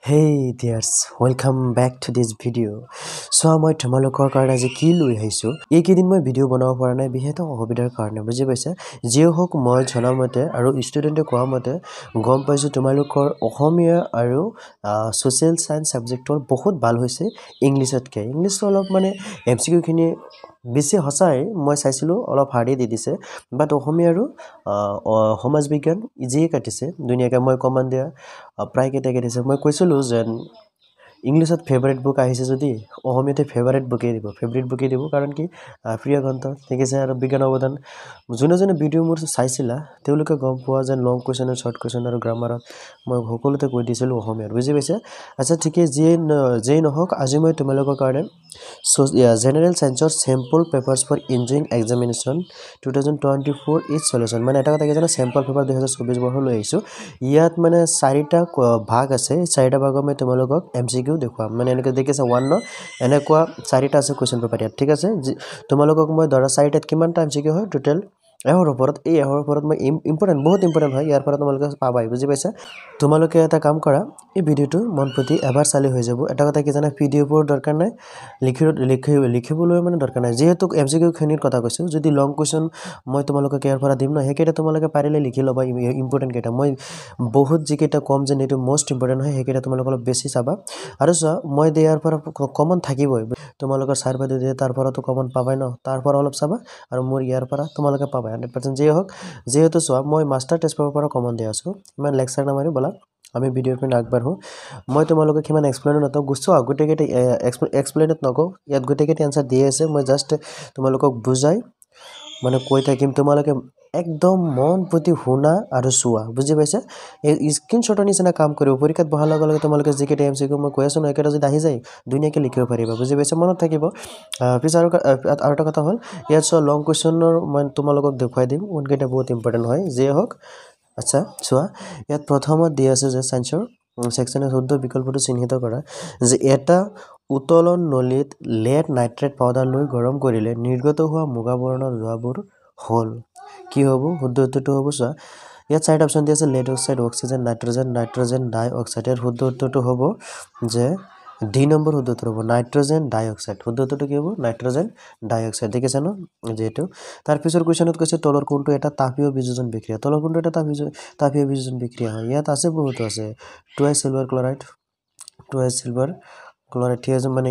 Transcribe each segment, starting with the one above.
Hey dears, welcome back to this video. So মই তোমালোকৰ কাৰণে আজি কি লৈ আহিছো এইকেইদিন মই ভিডিও বনাব পৰা নাই বিহেত অসুবিধাৰ কাৰণে বুজি পাইছা যিও হওক মই জনামতে আৰু ষ্টুডেন্টে কোৱা মতে গম পাইছো তোমালোকৰ অসমীয়া আৰু সোশ্যাল সায়েন্স সাবজেক্টৰ বহুত ভাল হৈছে ইংলিশতকে ইংলিশ অলপ মানে এমসিকিউ খিনি বেছি হসাই মই চাইছিলো অলপ হাৰ্ডি দি দিছে বাট অসমীয়া আৰু সমাজ বিজ্ঞান ইজিয়ে কাটিছে দুনিয়াকে মই কমান দিয়া প্ৰায় কেইটা দিছে মই কৈছিলো যে ইংলিশত ফেভাৰিট বুক আহিছে যদি অসমীয়াতে ফেভাৰিট বুকে দিব কাৰণ কি প্ৰিয় গ্ৰন্থ ঠিক আছে আৰু বিজ্ঞান অৱদান যোনে ভিডিও মোৰ চাইছিলা তেওঁলোকে গম পোৱা যে লং কোৱেশ্চন আৰু শৰ্ট কোৱেশ্চন আৰু গ্ৰামাৰত মই সকলোতে কৈ দিছিলো অসমীয়াত বুজি পাইছে আচ্ছা ঠিকে যেই নহওক আজি মই তোমালোকৰ কাৰণে জেনাৰেল সায়েন্সৰ sample papers for engineering examination 2024 is solution মানে এটা কথা কি জানা স্যাম্পল পেপাৰ 2024 বৰ্ষ লৈ আহিছো ইয়াত মানে চাৰিটা ভাগ আছে চাৰিটা ভাগত মই তোমালোকক এমসিকিউ দেখুৱাম মানে এনেকৈ দেখিছে 1 ন এনেকুৱা চাৰিটা আছে কোৱেশ্চন পেপাৰ ইয়াত ঠিক আছে তোমালোকক মই ধৰা চাৰিটাত কিমানটা এমসিকিউ হয় টোটাল এহৰ ওপৰত মই ইম্পৰ্টেন্ট বহুত ইম্পৰ্টেন্ট হয় ইয়াৰ পৰা তোমালোকে পাবাই বুজি পাইছা তোমালোকে এটা কাম কৰা এই ভিডিওটো মনপ্ৰতি এবাৰ চালি হৈ যাব এটা কথা কি জানা পিডিএফৰ দৰকাৰ নাই লিখিবলৈ মানে দৰকাৰ নাই যেহেতু এমসিকিউ খিনিৰ কথা কৈছো যদি লং কোৱেশ্চন মই তোমালোকক ইয়াৰ পৰা দিম ন হেকেটা তোমালোকে পাৰিলে লিখি লবা ইম্পৰ্টেন্ট কেটা মই বহুত জিকেটা কম যে এটো মোস্ট ইম্পৰ্টেন্ট হয় হেকেটা তোমালোক অলপ বেছি চাবা আৰু মই দিয়াৰ পৰা কমন থাকিবই তোমালোকৰ সাৰ্ভে দিয়ে তাৰ পৰা তো কমন পাবাই ন তাৰ পৰা অলপ চাবা আৰু মোৰ ইয়াৰ পৰা তোমালোকে পাবা 100% যে হওক যেহেতু মই মাস্টাৰ টেষ্ট পেপাৰৰ পৰা কমন দি আছো ইমান লেকচাৰ নামাৰি বলা আমি ভিডিওৰ পিন আগবাঢ়ো মই তোমালোকে কিমান এক্সপ্লেইন নতো গুছো গুটেকেটা এক্সপ্লেইনত নকও ইয়াত গুটেকেটা আনসাৰ দি আছে মই জাস্ট তোমালোকক বুজাই মানে কৈ থাকিম তোমালোকে একদম মন প্ৰতি শুনা আৰু চোৱা বুজি পাইছা এই স্ক্ৰিনশ্বটৰ নিচিনা কাম কৰিব পৰীক্ষাত বহাৰ লগে লগে তোমালোকে জিকে এমসিকিউ মই কৈ আছো ন একেটা যদি আহি যায় দুনিয়াকে লিখিব পাৰিবা বুজি পাইছা মনত থাকিব পিছ আৰু এটা কথা হল ইয়াত লং কোৱেশ্চনৰ মই তোমালোকক দেখুৱাই দিম উনকেটা বহুত ইম্পৰ্টেন্ট হয় যে হওক আচ্ছা চোৱা ইয়াত প্ৰথমত দি আছে যে সায়েন্সৰ সেকশনৰ শুদ্ধ বিকল্পটো চিহ্নিত কৰা যে এটা উতলন নলীত লেড নাইট্ৰেট পাউডাৰ লৈ গৰম কৰিলে নিৰ্গত হোৱা মুগা বৰণৰ ধোঁৱাবোৰ হল কি হ'ব শুদ্ধ উত্তৰটো হ'ব চোৱা ইয়াত চাৰিটা অপচন দি আছে লেড অক্সাইড অক্সিজেন নাইট্ৰজেন ডাই অক্সাইড এৰ শুদ্ধ উত্তৰটো হ'ব যে ডি নম্বৰ শুদ্ধ উত্তৰ হ'ব নাইট্ৰজেন ডাই অক্সাইড শুদ্ধ উত্তৰটো কি হ'ব নাইট্ৰজেন ডাই অক্সাইড দেখিছা ন যেটো তাৰ পিছৰ কোৱেশ্চনত কৈছে তলৰ কোনটো এটা তাপীয় বিযোজন বিক্ৰিয়া তলৰ কোনটো এটা তাপীয় বিযোজন বিক্ৰিয়া হয় ইয়াত আছে বহুত আছে টুৱাইস সিলভাৰ ক্লোৰাইড ঠিক আছে মানে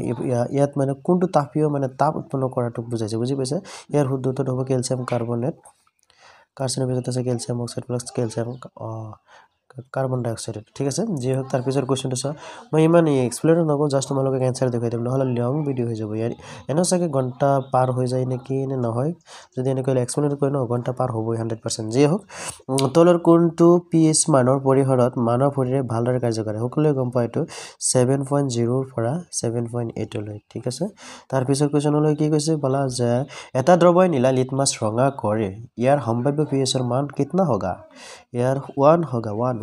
ইয়াত মানে কোনটো তাপীয় মানে তাপ উৎপন্ন কৰাটো বুজাইছে বুজি পাইছে ইয়াৰ শুদ্ধ উত্তৰটো হ'ব ক্যালসিয়াম কাৰ্বনেট কাৰ্বনৰ ভিতৰত আছে calcium oxide plus calcium carbon dioxide ঠিক আছে যে হক তাৰ পিছৰ কোৱেশ্চনটো চোৱা মই ইমান এক্সপ্লেইন নকৰো জাস্ট তোমালোকক আনসাৰ দেখাই দিম নহলে লং ভিডিও হৈ যাব ইয়াৰ এনে চাগে ঘন্টা পাৰ হৈ যায় নেকি নে নহয় যদি এনেকৈ এক্সপ্লেইন কৰি ন ঘন্টা পাৰ হ'বই 100% যে হক তলৰ কোনটো পিএইচ মানৰ পৰিহৰত মানৱ শৰীৰে ভালদৰে কাৰ্য কৰে সকলোৱে গম পায় এটো 7.0 ৰ পৰা 7.8 লৈ ঠিক আছে তাৰ পিছৰ কোৱেশ্চনলৈ কি কৈছে বলা যে এটা দ্ৰৱই নীলা লিটমাছ ৰঙা কৰে ইয়াৰ সম্ভাৱ্য পিএইচৰ মান কিতনা হোগা ইয়াৰ 1 হোগা 1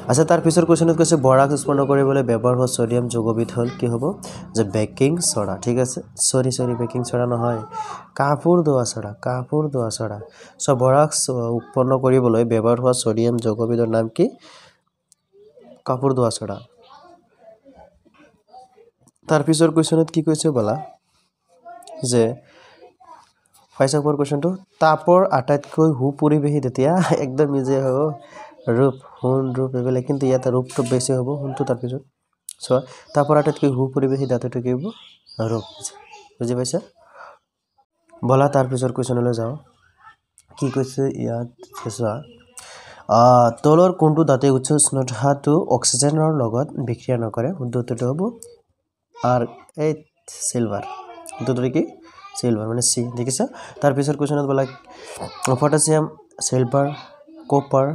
আচ্ছা তাৰ পিছৰ কোৱেশ্চনত কৈছে বৰাক উৎপন্ন কৰিবলৈ ব্যৱহাৰ হোৱা সোডিয়াম যৌগবিধ হল কি হ'ব যে বেকিং সোডা ঠিক আছে সৰি বেকিং সোডা নহয় কাপুৰ দোৱা সোডা সো বৰাক উৎপন্ন কৰিবলৈ ব্যৱহাৰ হোৱা সোডিয়াম যৌগবিধৰ নাম কি কাপুৰ দোৱা সোডা তাৰ পিছৰ কোৱেশ্চনত কি কৈছে বলা যে 5 নম্বৰ কোৱেশ্চনটো তাপৰ আটাইতকৈ সুপৰিবেশী তেতিয়া একদম ইজি হ'ব ৰূপ এবেলে কিন্তু ইয়াত ৰূপটো বেছি হ'ব হুনটো তাৰ পিছত সো তাপৰ আটাইতকৈ সুপৰিবেশী ধাতুটো কি হ'ব ৰূপ বুজি পাইছা বলা তাৰ পিছৰ কোৱেশ্চনলৈ যাও কি কৈছে ইয়াত চোৱা তলৰ কোনটো ধাতুৰ উচ্চ উষ্ণতাটো অক্সিজেনৰ লগত বিক্ৰিয়া নকৰে শুদ্ধ উত্তৰটো হ'ব R8 সিলভাৰ উত্তৰটো কি সিলভাৰ মানে সি দেখিছা তাৰ পিছৰ কোৱেশ্চনত বলা পটাছিয়াম সিলভাৰ কপাৰ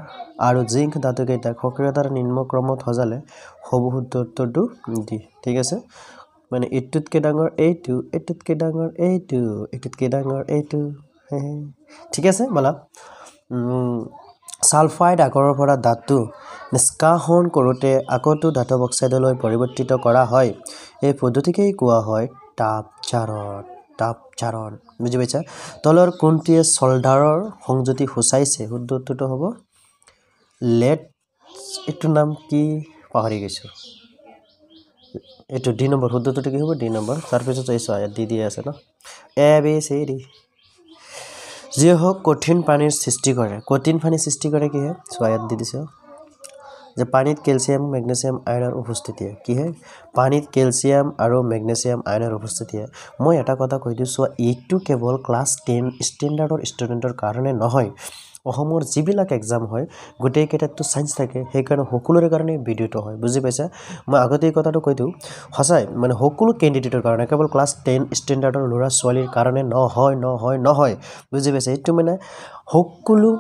আৰু জিংক ধাতু কেইটা সক্ৰিয়তাৰ নিম্ন ক্ৰমত সজালে হ'ব শুদ্ধ উত্তৰটো ডি ঠিক আছে মানে এটুতকে ডাঙৰ এইটো ঠিক আছে বলা সালফাইড আকৰৰ পৰা ধাতু নিষ্কাশন কৰোতে আকটো ধাতব অক্সাইডলৈ পৰিৱৰ্তিত কৰা হয় এই পদ্ধতিকেই কোৱা হয় তাপচাৰণ বুজি পাইছা তলৰ কোনটিয়ে সল্ডাৰৰ সংযুতি সূচাইছে শুদ্ধ উত্তৰটো হ'ব লেড এটো নাম কি পাহৰি গৈছো এটো ডি নম্বৰ শুদ্ধটো কি হ'ব ডি নম্বৰ তাৰ পিছত চাইছো ইয়াত ডি আছে ন এ বি সি ডি যি হওক কঠিন পানীৰ সৃষ্টি কৰে কি হয় চোৱা ইয়াত দি দিছে যে পানীত ক্যালসিয়াম ম্যাগনেসিয়াম আয়নৰ উপস্থিতি কি হয় পানীত ক্যালসিয়াম আৰু ম্যাগনেসিয়াম আয়নৰ উপস্থিতি মই এটা কথা কৈ দিছো এইটো কেৱল ক্লাছ 10 ষ্টেণ্ডাৰ্ডৰ ষ্টুডেণ্টৰ কাৰণে নহয় অসমৰ যিবিলাক এক্সাম হয় গোটেই কেইটাতো সায়েন্স থাকে সেইকাৰণে সকলোৰে কাৰণে ভিডিওটো হয় বুজি পাইছা মই আগতে এই কথাটো কৈ দিও হসাই মানে সকলো ক্যান্ডিডেটৰ কাৰণে কেৱল ক্লাছ 10 ষ্টেণ্ডাৰ্ডৰ ল'ৰা ছোৱালীৰ কাৰণে নহয় বুজি পাইছা এইটো মানে সকলো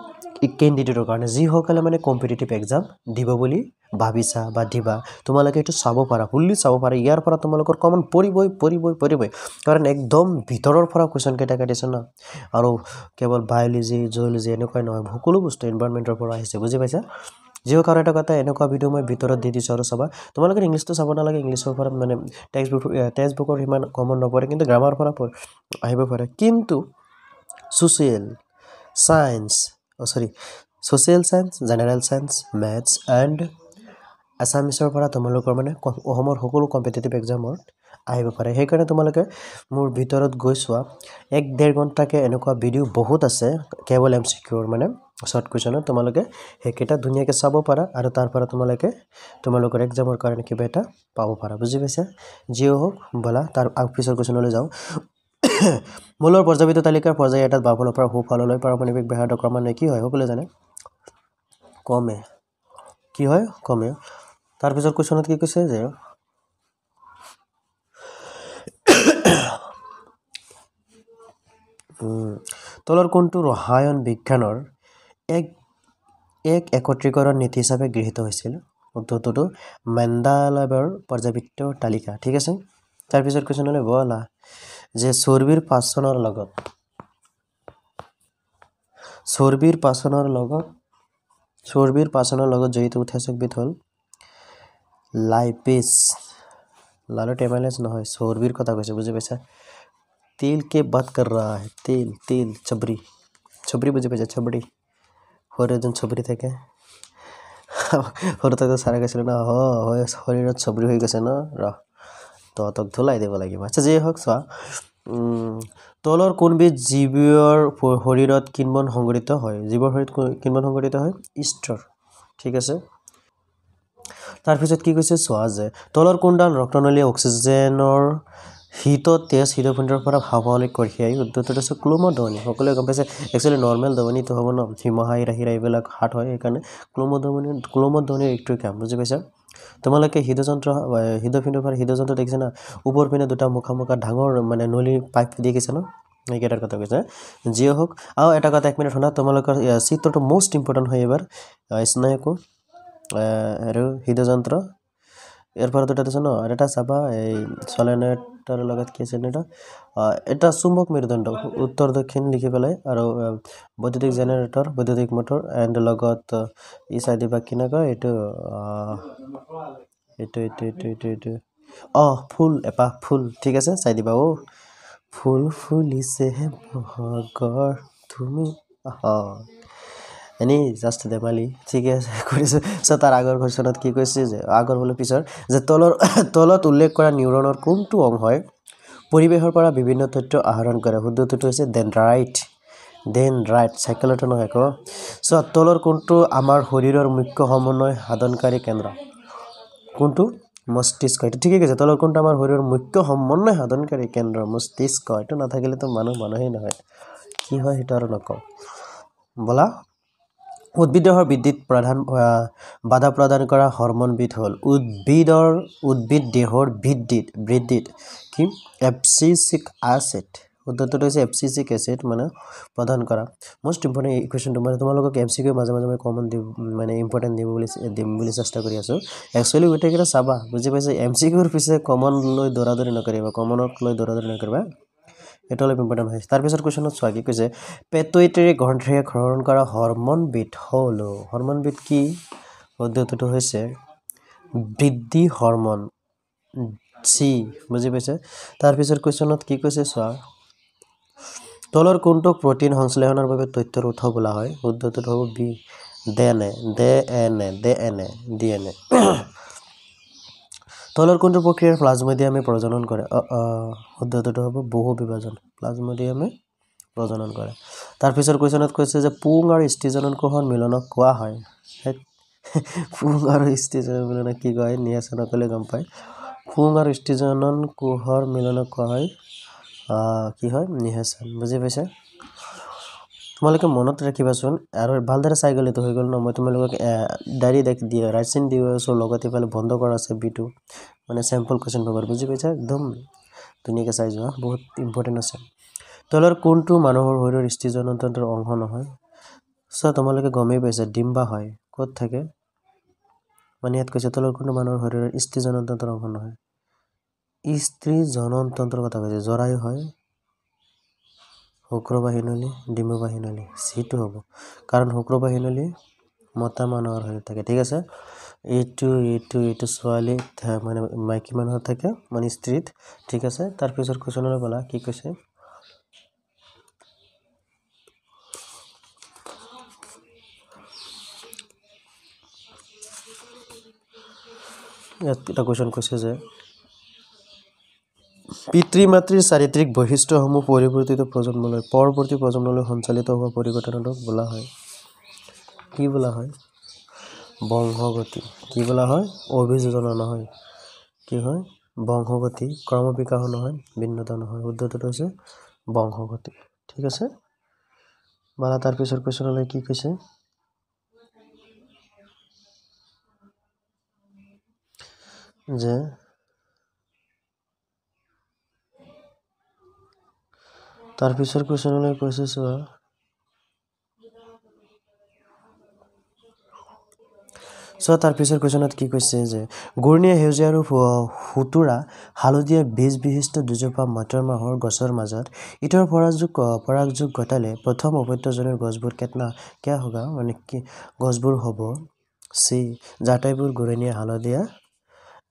ক্যান্ডিডেটৰ কাৰণে যি সকলে মানে কম্পিটিটিভ এক্সাম দিব বুলি ভাবিছা বা দিবা তোমালোকে এটো চাব পাৰা ফুললি চাব পাৰা ইয়াৰ পৰা তোমালোকৰ কমন পৰিবই কাৰণ একদম ভিতৰৰ পৰা কোৱেশ্চন কেইটা কাটিছে না আৰু কেৱল বায়োলজি জুলজি এনেকৈ নহয় সকলো বস্তু এনভায়ৰনমেন্টৰ পৰা আহিছে বুজি পাইছা জিও কাৰণ এটা কথা এনেকুৱা ভিডিও মই ভিতৰত দি দিছো আৰু চাবা তোমালোকে ইংলিশটো চাব নালাগে ইংলিশৰ পৰা মানে টেক্সট বুকৰ ইমান কমন নপৰে কিন্তু গ্ৰামাৰ পৰা আহিব পাৰে কিন্তু social science social science general science maths and আসামিছৰ পৰা তোমালোকৰ মানে অসমৰ সকলো কম্পিটিটিভ এক্সামৰ আহিব পাৰে সেইকাৰণে তোমালোকে মোৰ ভিতৰত গৈ চোৱা 1.5 ঘণ্টাকে এনেকুৱা ভিডিও বহুত আছে কেৱল এমসিকিউৰ মানে শৰ্ট কুৱেশ্যনত তোমালোকে হেকেটা ধুনীয়াকৈ চাব পাৰা আৰু তাৰ পৰা তোমালোকৰ এক্সামৰ কাৰণে কিবা এটা পাব পাৰা বুজি পাইছা জিও হোক বলা তাৰ অফিচৰ কুৱেশ্যনলৈ যাও মূলৰ পৰ্যায়বিত তালিকাৰ পৰ্যায় এটাত বাফলৰ পৰা হুফললৈ পাৰমাণৱিক ব্যাহত ক্ৰমান্বয়ে কি হয় সকলোৱে জানে কমে কি হয় কমে তাৰ পিছৰ কোৱেশ্যনত কি কৈছে যে তলৰ কোনটো ৰসায়ন বিজ্ঞানৰ এক একত্ৰীকৰণ নীতি হিচাপে গৃহীত হৈছিল উত্তৰটো মেণ্ডেলেভৰ পৰ্যায়বৃত্ত তালিকা ঠিক আছে তাৰ পিছৰ কোৱেশ্যনলৈ বলা যে চৰ্বিৰ পাচনৰ লগত জড়িত উৎসেচকবিধ হল লাইপেজ লালত এমাইলেজ নহয় চৰ্বিৰ কথা কৈছে বুজি পাইছা तेल के बात कर रहा है तेल छबरी बुझे पाइছা छबरी হৰজন ছবৰি থাকে হৰতক সাৰা গেছিল না হয় শৰীৰত ছবৰি হৈ গৈছে না ৰ ততক ধুলাই দেব লাগিব আচ্ছা যে হক চোৱা তলৰ কোনবিধ জীৱৰ শৰীৰত কিনবন সংগঠিত হয় জীৱৰ শৰীৰত কিনবন সংগঠিত হয় ইষ্টৰ ঠিক আছে তাৰ পিছত কি কৈছে চোৱা যে তলৰ কোনডাল ৰক্তনলী অক্সিজেনৰ হিত তেজ হৃদপিণ্ডৰ পৰা হাওফাওলৈ কঢ়িয়াই উদ্যতটো আছে ক্লোমধমনী সকলোৱে গম পাইছে একচুয়ালি নৰমাল ধমনীটো হ'ব ন হিমহাই ৰাহিৰাইবিলাক হাট হয় সেইকাৰণে ক্লোমধমনীৰ একটু কাম বুজি পাইছা তোমালোকে হৃদপিণ্ডৰ পৰা হৃদযন্ত্ৰ দেখিছা না ওপৰ পিনে দুটা মুখামুখা ডাঙৰ মানে নলী পাইপ দেখিছা ন এইকেইটাৰ কথা কৈছে জিও হোক আৰু এটা কথা 1 মিনিট শুনা তোমালোকৰ চিত্ৰটো মোস্ট ইম্পৰ্টেন্ট হয় এবাৰ স্নায়ুকো আৰু হৃদযন্ত্ৰ এৰ পৰ দুটা দিছ ন আৰ এটা চাবা এই সলিনয়েডৰ লগত কি আছে এটা চুম্বক মেৰুদণ্ড উত্তৰ দক্ষিণ লিখি পেলাই আৰু বৈদ্যুতিক জেনাৰেটৰ বৈদ্যুতিক মটৰ এন্ড লগত ই চাই দিবা কিনা কয় এইটো ফুল এপাহ ফুল ঠিক আছে চাই দিবা ফুল ফুলিছে বহাগৰ তুমি এনি জাস্ট দেমালি ঠিক আছে কৰিছে সো তাৰ আগৰ কোৱেশ্যনত কি কৈছে যে আগৰ হলো পিছৰ যে তলত উল্লেখ কৰা নিউৰনৰ কোনটো অংশ হয় পৰিবেশৰ পৰা বিভিন্ন তথ্য আহৰণ কৰে শুদ্ধটো হৈছে ডেনড্ৰাইট সাইকেলটো নহয় কো সো তলৰ কোনটো আমাৰ শৰীৰৰ মুখ্য সমন্বয় সাধনকাৰী কেন্দ্ৰ কোনটো মস্তিষ্ক এটা ঠিকই কৈছে তলৰ কোনটো আমাৰ শৰীৰৰ মুখ্য সমন্বয় সাধনকাৰী কেন্দ্ৰ মস্তিষ্ক এটা নাথাকিলে তো মানুহেই নহয় কি হয় এটা আৰু নকও বলা উদ্ভিদৰ বৃদ্ধিত প্ৰধান বাধা প্ৰদান কৰা হৰমনবিধ হল উদ্ভিদ দেহৰ বৃদ্ধিত কি এবসিসিক এসিড উদ্ভিদটো হৈছে এবসিসিক এসিড মানে প্ৰদান কৰা মোস্ট ইম্পৰ্টেন্ট ইকুয়েশনটো মানে তোমালোকক এমসিকিউ মাজে মই কমন মানে ইম্পৰ্টেন্ট দিম বুলি চেষ্টা কৰি আছো একচুয়ালি ওইটাকে চাবা বুজি পাইছে এমসিকিউৰ পিছে কমন লৈ দৰাদৰি নকৰিবা কমনক লৈ দৰাদৰি নকৰিবা এটা অলপ ইম্পৰ্টেন্ট হয় তাৰ পিছৰ কোৱেশ্যনত চোৱা কি কৈছে পেটুইটাৰী গ্ৰন্থিয়ে ক্ষৰণ কৰা হৰমনবিধ কি পদ্ধতিটো হৈছে বৃদ্ধি হৰমন সি বুজি পাইছে তাৰ পিছৰ কোৱেশ্যনত কি কৈছে চোৱা তলৰ কোনটোক প্ৰটিন সংশ্লেষণৰ বাবে তথ্যৰ উৎস বোলা হয় পদ্ধতিটো হ'ব বি ডিএনএ তলৰ কোনটো প্ৰক্ৰিয়াৰ প্লাজমোডিয়ামে প্ৰজনন কৰে শুদ্ধটো হ'ব বহু বিভাজন প্লাজমোডিয়ামে প্ৰজনন কৰে তাৰ পিছৰ কোৱেশ্যনত কৈছে যে পুং আৰু ষ্টিজনন কোষৰ মিলনক কোৱা হয় পুং আৰু ষ্টিজনন মিলনক কি কয় নিয়াচনকলে গম পায় পুং আৰু ষ্টিজনন কোষৰ মিলনক কোৱা হয় কি হয় নিহাচন বুজি পাইছে তোমালোকে মনত ৰাখিবাচোন আৰু ভালদৰে চাই গ'লে তো হৈ গ'ল ন মই তোমালোকক ডাইৰি দিয়ে ৰাইটচিন দিও সো লগতে ইফালে বন্ধ কৰা আছে বিটো মানে স্যাম্পল কোৱেশ্যন পেপাৰ বুজি পাইছা একদম ধুনীয়াকৈ চাই যোৱা বহুত ইম্পৰ্টেণ্ট আছে তলৰ কোনটো মানুহৰ শৰীৰৰ ষ্টিজনন তন্ত্ৰৰ অংশ নহয় তোমালোকে গমেই পাইছা ডিম্বা হয় ক'ত থাকে মানে ইয়াত কৈছে তলৰ কোনটো মানুহৰ শৰীৰৰ ষ্টিজনন তন্ত্ৰৰ অংশ নহয় স্ত্ৰী জনন তন্ত্ৰৰ কথা কৈছে জৰায়ু হয় শুক্ৰবাহিনী ডিম্ববাহিনী সিটো হ'ব কাৰণ শুক্ৰবাহিনী মতা মানুহৰ শৰীৰত থাকে ঠিক আছে এইটো ছোৱালী মানে মাইকী মানুহৰ থাকে মানে স্ত্ৰীত ঠিক আছে তাৰ পিছৰ কোৱেশ্যনলৈ বলা কি কৈছে এটা কোৱেশ্যন কৈছে যে পিতৃ মাতৃৰ চাৰিত্ৰিক বৈশিষ্ট্যসমূহ পৰৱৰ্তী প্ৰজন্মলৈ সঞ্চালিত হোৱা পৰিঘটনাটোক বোলা হয় কি বোলা হয় বংশগতি কি বোলা হয় অভিযোজনা নহয় কি হয় বংশগতি ক্ৰমবিকাশ নহয় ভিন্নতা নহয় শুদ্ধটো হৈছে বংশগতি ঠিক আছে বালা তাৰ পিছৰ কোৱেশ্যনলৈ কি কৈছে যে তাৰ পিছৰ কোৱেশ্যনলৈ কৈছে চোৱা তাৰ পিছৰ কোৱেশ্যনত কি কৈছে যে ঘূৰ্ণীয়া সেউজীয়া আৰু সুতুৰা হালধীয়া বীজ বিশিষ্ট দুজোপা মটৰ মাহৰ গছৰ মাজত ইটোৰ পৰাগযোগ ঘটালে প্ৰথম অপত্যজনীৰ গছবোৰ क्या होगा মানে কি গছবোৰ হ'ব সি জাটাইবোৰ ঘূৰ্ণীয়া হালধীয়া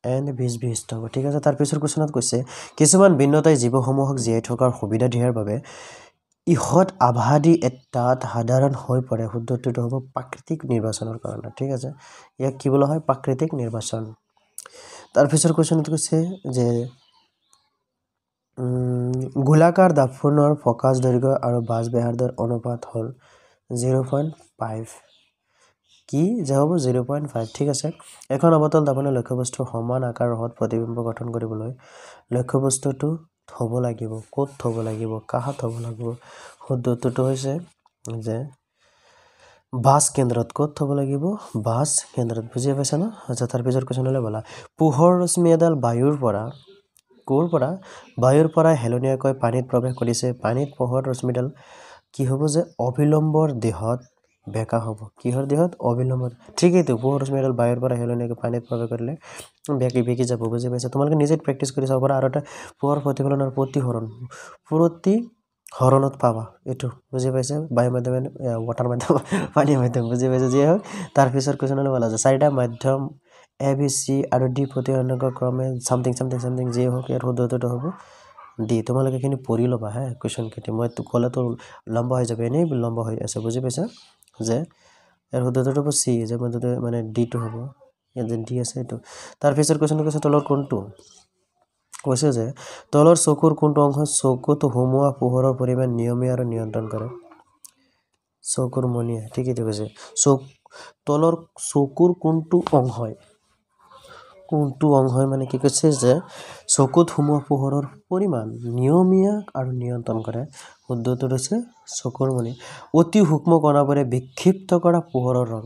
এণ্ড বীজ বিশিষ্ট হ'ব ঠিক আছে তাৰ পিছৰ কোৱেশ্যনত কৈছে কিছুমান ভিন্নতাই জীৱসমূহক জীয়াই থকাৰ সুবিধা দিয়াৰ বাবে ইহত আবাদী এটাত সাধাৰণ হৈ পৰে শুদ্ধটো হ'ব প্ৰাকৃতিক নিৰ্বাচনৰ কাৰণে ঠিক আছে ইয়াক কি বোলা হয় প্ৰাকৃতিক নিৰ্বাচন তাৰ পিছৰ কোৱেশ্যনত কৈছে যে গোলাকাৰ দাফনৰ ফকাছ দৈৰ্ঘ্য আৰু বাজ বেহাৰদাৰ অনুপাত হ'ল 0.5 কি যে হ'ব 0.5 ঠিক আছে এখন অৱতল দাফনৰ লক্ষ্যবস্তুৰ সমান আকাৰৰ হত প্ৰতিবিম্ব গঠন কৰিবলৈ লক্ষ্যবস্তুটো থব লাগিব ক'ত থব লাগিব কাহাত থব লাগিব শুদ্ধটো হৈছে যে বাস কেন্দ্ৰত ক'ত থব লাগিব বাস কেন্দ্ৰত বুজি পাইছা না আচ্ছা তাৰ পিছৰ কোৱেশ্যনলৈ বলা পোহৰ ৰশ্মি এডাল বায়ুৰ পৰা হেলনীয়াকৈ পানীত প্ৰৱেশ কৰিছে পানীত পোহৰ ৰশ্মিডাল কি হ'ব যে অবিলম্বৰ দেহত বেকা হ'ব কিহৰ দেহত অবিলম্বৰ ঠিকইতো পোহৰ ৰশ্মিডাল বায়ুৰ পৰা হেলনীয়াকৈ পানীত প্ৰৱেশ কৰিলে বেকি যাব বুজি পাইছা তোমালোকে নিজে প্ৰেক্টিছ কৰি চাব পাৰা আৰু এটা পোহৰ প্ৰতিফলনৰ প্ৰতিহৰণত পাবা এইটো বুজি পাইছে বায়ু মাধ্যম ৱাটাৰ মাধ্যম পানী মাধ্যম বুজি পাইছে যি হওক তাৰ পিছৰ কোৱেশ্যনলৈ বলা যায় চাৰিটা মাধ্যম এ বি চি আৰু ডি প্ৰতিহৰণক ক্ৰমে সামথিং যি হওক ইয়াৰ শুদ্ধটো হ'ব ডি তোমালোকে এইখিনি পঢ়ি ল'বা হে কুৱেশ্যন কেইটা মই ক'লেতো লম্বা হৈ যাবে এনেই লম্বা হৈ আছে বুজি পাইছা যে ইয়াৰ শুদ্ধটো হ'ব চি যে মানে ডিটো হ'ব ইয়াত যে ডি আছে এইটো তাৰ পিছৰ কুৱেশ্যনটো কৈছে তলৰ কোনটো কৈছে যে তলৰ চকুৰ কোনটো অংশ চকুত সোমোৱা পোহৰৰ পৰিমাণ নিয়মীয়া আৰু নিয়ন্ত্ৰণ কৰে চকুৰ মনিয়া ঠিকইটো কৈছে তলৰ চকুৰ কোনটো অংশ মানে কি কৈছে যে চকুত সোমোৱা পোহৰৰ পৰিমাণ নিয়মীয়া আৰু নিয়ন্ত্ৰণ কৰে শুদ্ধটো হৈছে চকুৰ মনি অতি সূক্ষ্ম কণাবোৰে বিক্ষিপ্ত কৰা পোহৰৰ ৰং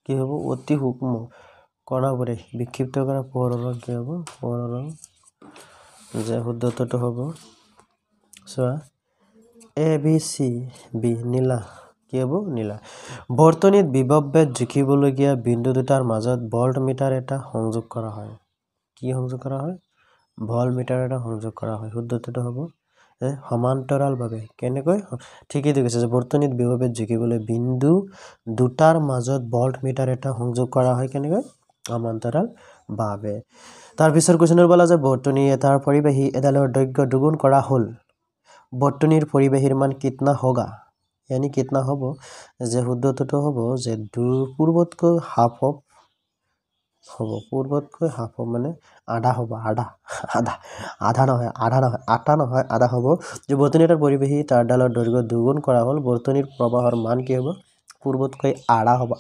কি হ'ব অতি সূক্ষ্ম কণাবোৰে বিক্ষিপ্ত কৰা পোহৰৰ ৰং কি হ'ব পোহৰৰ ৰং যে শুদ্ধটো হ'ব চোৱা এ বি চি বি নীলা কি হ'ব নীলা বৰ্তনীত বিভৱভেদ জুখিবলগীয়া বিন্দু দুটাৰ মাজত ভল্ট মিটাৰ এটা সংযোগ কৰা হয় কি সংযোগ কৰা হয় ভল্ট মিটাৰ এটা সংযোগ কৰা হয় শুদ্ধটো হ'ব সমান্তৰালভাৱে কেনেকৈ ঠিকইটো কৈছে যে বৰ্তনীত বিভৱভেদ জুখিবলৈ বিন্দু দুটাৰ মাজত ভল্ট মিটাৰ এটা সংযোগ কৰা হয় কেনেকৈ সমান্তৰালভাৱে তাৰ পিছৰ কোৱেশ্যনৰ বলা যে বৰ্তনী এটাৰ পৰিবাহী এডালৰ দৈৰ্ঘ্য দুগুণ কৰা হ'ল বৰ্তনীৰ পৰিবাহীৰ মান কিতনা হোগা यानी कितना होबो जे শুদ্ধটো হ'ব যে পূৰ্বতকৈ হাফ অফ হ'ব পূৰ্বতকৈ হাফ অফ মানে আধা হ'ব আধা নহয় আধা হ'ব যে বৰ্তনী এটাৰ পৰিৱেশী তাঁৰডালৰ দৈৰ্ঘ্য দুগুণ কৰা হ'ল বৰ্তনীৰ প্ৰবাহৰ মান কি হ'ব পূৰ্বতকৈ আধা হ'ব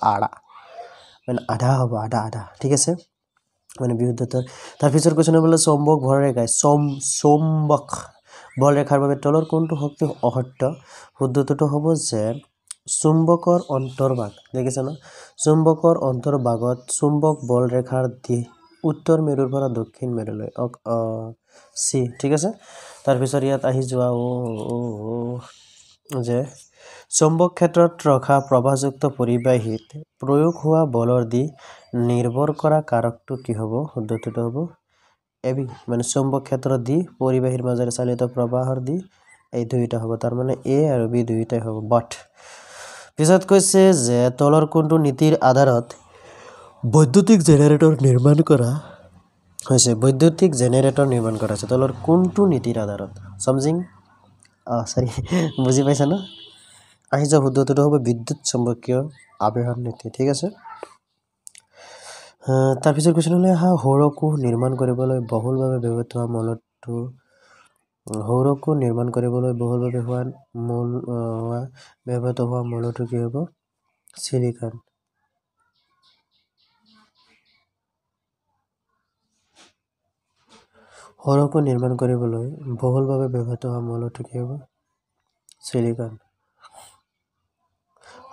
মানে আধা হ'ব আধা ঠিক আছে মানে বিশুদ্ধতাৰ তাৰ পিছৰ কোৱেশ্চন বলে চৌম্বক ভৰৰেখাই চৌম্বক বলৰেখাৰ বাবে তলৰ কোনটো শক্তি অসত্য শুদ্ধটো হ'ব যে চুম্বকৰ অন্তৰ্ভাগ দেখিছা না চুম্বকৰ অন্তৰ্ভাগত চুম্বক বলৰেখাৰ দিশ উত্তৰ মেৰুৰ পৰা দক্ষিণ মেৰুলৈ সি ঠিক আছে তাৰ পিছত ইয়াত আহি যোৱা যে চুম্বক ক্ষেত্ৰত ৰখা প্ৰবাহযুক্ত পৰিবাহীত প্ৰয়োগ হোৱা বলৰ দি নিৰ্ভৰ কৰা কাৰকটো কি হ'ব শুদ্ধটো হ'ব এবি মানে চুম্বক ক্ষেত্ৰত দি পৰিবাহীৰ মাজেৰে চালিত প্ৰবাহৰ দি এই দুইটা হ'ব তাৰ মানে এ আৰু বি দুইটাই হ'ব বাট পিছত কৈছে যে তলৰ কোনটো নীতিৰ আধাৰত বৈদ্যুতিক জেনাৰেটৰ নিৰ্মাণ কৰা হৈছে তলৰ কোনটো নীতিৰ আধাৰত সামজিং সৰি বুজি পাইছা না আহি যা শুদ্ধটো হ'ব বিদ্যুৎ চুম্বকীয় আবেশন নীতি ঠিক আছে তাৰ পিছৰ কোৱেশ্চন হলে সৌৰকোষ নিৰ্মাণ কৰিবলৈ বহুলভাৱে ব্যৱহৃত হোৱা মৌলটো সৌৰকোষ নিৰ্মাণ কৰিবলৈ বহুলভাৱে ব্যৱহৃত হোৱা মৌলটো কি হ'ব সিলিকন সৌৰকোষ নিৰ্মাণ কৰিবলৈ বহুলভাৱে ব্যৱহৃত হোৱা মৌলটো কি হ'ব সিলিকন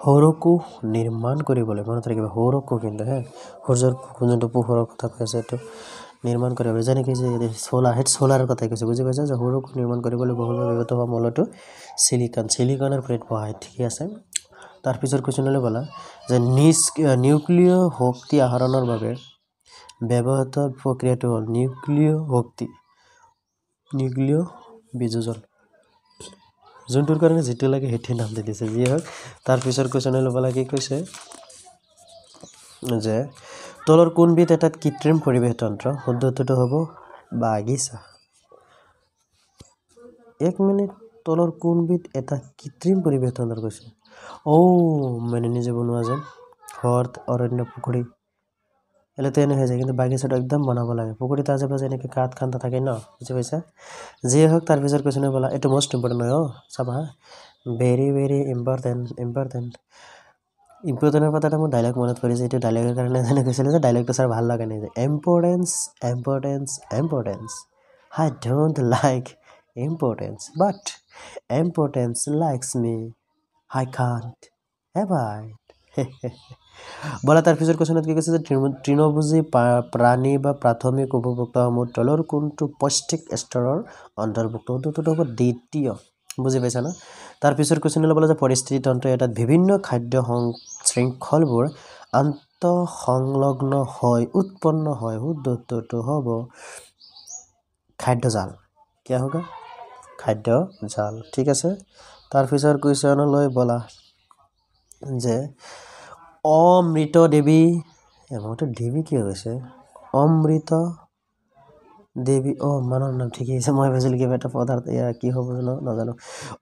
সৌৰকোষ নিৰ্মাণ কৰিবলৈ মনত ৰাখিবা সৌৰকোষ কিন্তু সূৰ্যৰ যোনটো পোহৰৰ কথা কৈ আছে এইটো নিৰ্মাণ কৰিবলৈ যেনেকৈ যে সোলাৰৰ কথা কৈছে বুজি পাইছা যে সৌৰকোষ নিৰ্মাণ কৰিবলৈ বহুলভাৱে ব্যৱহৃত হোৱা মৌলটো সিলিকনৰ প্লেট বহাই ঠিক আছে তাৰ পিছৰ কোৱেশ্চনলৈ বলা যে নিউক্লিয় শক্তি আহৰণৰ বাবে ব্যৱহৃত প্ৰক্ৰিয়াটো হ'ল নিউক্লিয় বিযোজন যোনটোৰ কাৰণে যেটো লাগে হেটি নাম দি দিছে যি হক তাৰ পিছৰ কোৱেশ্চনলৈ বলা কি কৈছে যে তলৰ কোনবিধ এটা কৃত্ৰিম পৰিৱেশ তন্ত্ৰ শুদ্ধটো হ'ব বাগিচা 1 মিনিট তলৰ কোনবিধ এটা কৃত্ৰিম পৰিৱেশ তন্ত্ৰ কৈছে মানে নিজে বনোৱা যেন হ্ৰদ অৰণ্য পুখুৰী এলেতে এনে হৈ যায় কিন্তু বাগিচাটো একদম বনাব লাগে পুখুৰীত আজে পাজে এনেকৈ কাঠ খান্তা থাকে ন বুজি পাইছা যি হওক তাৰ পিছৰ কোৱেশ্চন বলা এটো মোস্ট ইম্পৰ্টেন্ট হয় চাবা ভেৰি ইম্পৰ্টেন্টৰ কথাটা মোৰ ডায়লগ মনত পৰিছে এইটো ডায়লগৰ কাৰণে জানে কৈছিল যে ডায়লগটো স্যাৰ ভাল লাগা নাই যে importance I don't like importance but importance likes me I can't avoid বলা তাৰ পিছৰ কোৱেশ্চনত কি কৈছে যে তৃণভোজী প্ৰাণী বা প্ৰাথমিক উপভোক্তাসমূহ তলৰ কোনটো পৌষ্টিক স্তৰৰ অন্তৰ্ভুক্ত সেইটো হ'ব দ্বিতীয় বুজি পাইছা না তাৰ পিছৰ কোৱেশ্চনলৈ বলা যে পৰিস্থিতি তন্ত্ৰ এটাত বিভিন্ন খাদ্য শৃংখলবোৰ আন্তঃসংলগ্ন হয় উৎপন্ন হয় শুদ্ধটো হ'ব খাদ্যজাল কি হোগা খাদ্যজাল ঠিক আছে তাৰ পিছৰ কোৱেশ্চনলৈ বলা যে অমৃত দেৱী এমতে দেৱী কি হৈছে অমৃত দেৱী মানৰ নাম ঠিকই আছে মই ভাবিছিলো কিবা এটা পদাৰ্থ কি হ'ব নাজানো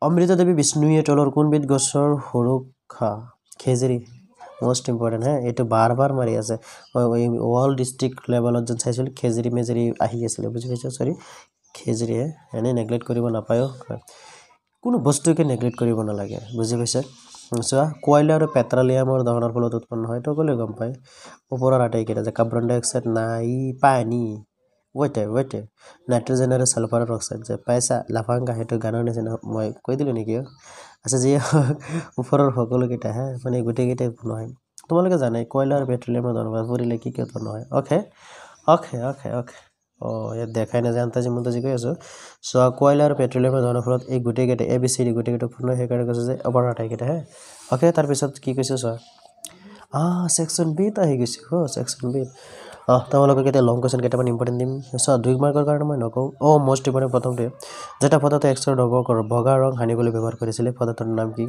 অমৃত দেৱী বিষ্ণুয়ে তলৰ কোনবিধ গছৰ সুৰক্ষা খেজৰি মোস্ট ইম্পৰ্টেন্ট এইটো বাৰ মাৰি আছে ওয়াল ডিস্ট্ৰিক্ট লেভেলত যেন চাইছিল খেজৰি মেজৰি আহি আছিল বুজি পাইছা সৰি খেজৰি এনে নেগলেক্ট কৰিব নাপায় কোনো বস্তুকে নেগলেক্ট কৰিব নালাগে বুজি পাইছা চোৱা কয়লা আৰু পেট্ৰলিয়ামৰ দহনৰ ফলত উৎপন্ন হয় তো কলে গম পায় ওপৰৰ আটাইকেইটা যে কাৰ্বন ডাই অক্সাইড নাই পানী ওয়েট নাইট্ৰজেন আৰু সালফাৰ অক্সাইড যে পাইছা লাফাংগা হেতু গানৰ নিচিনা মই কৈ দিলো নেকি আচ্ছা যি ওপৰৰ সকলো কেইটা মানে গুটি কেইটাই নহয় তোমালোকে জানে কয়লা আৰু পেট্ৰলিয়ামৰ দহনৰ পৰিলে কি উৎপন্ন হয় ওকে ইয়াত দেখাই না জানতা যে মতে কৈ আছো সো কয়লা আৰু পেট্ৰলিয়ামৰ দহনৰ ফলত এই গুটি কেইটা এবিসিডি গুটি কেইটা উৎপন্ন হয় কাৰণে কৈছে যে ওপৰৰ আটাইকেইটা ওকে তাৰ পিছত কি কৈছে সো সেকশন বি আহি গৈছে সেকশন বি তোমালোকক এটা লং কোৱেশ্চন কেইটামান ইম্পৰ্টেন্ট দিম সো 2 মাৰ্কৰ কাৰণে মই নকওঁ মোস্ট ইম্পৰ্টেন্ট প্ৰথমতে যেটা পদাৰ্থ এক্সৰ বগা ৰং হানিবলৈ ব্যৱহাৰ কৰিছিল পদাৰ্থৰ নাম কি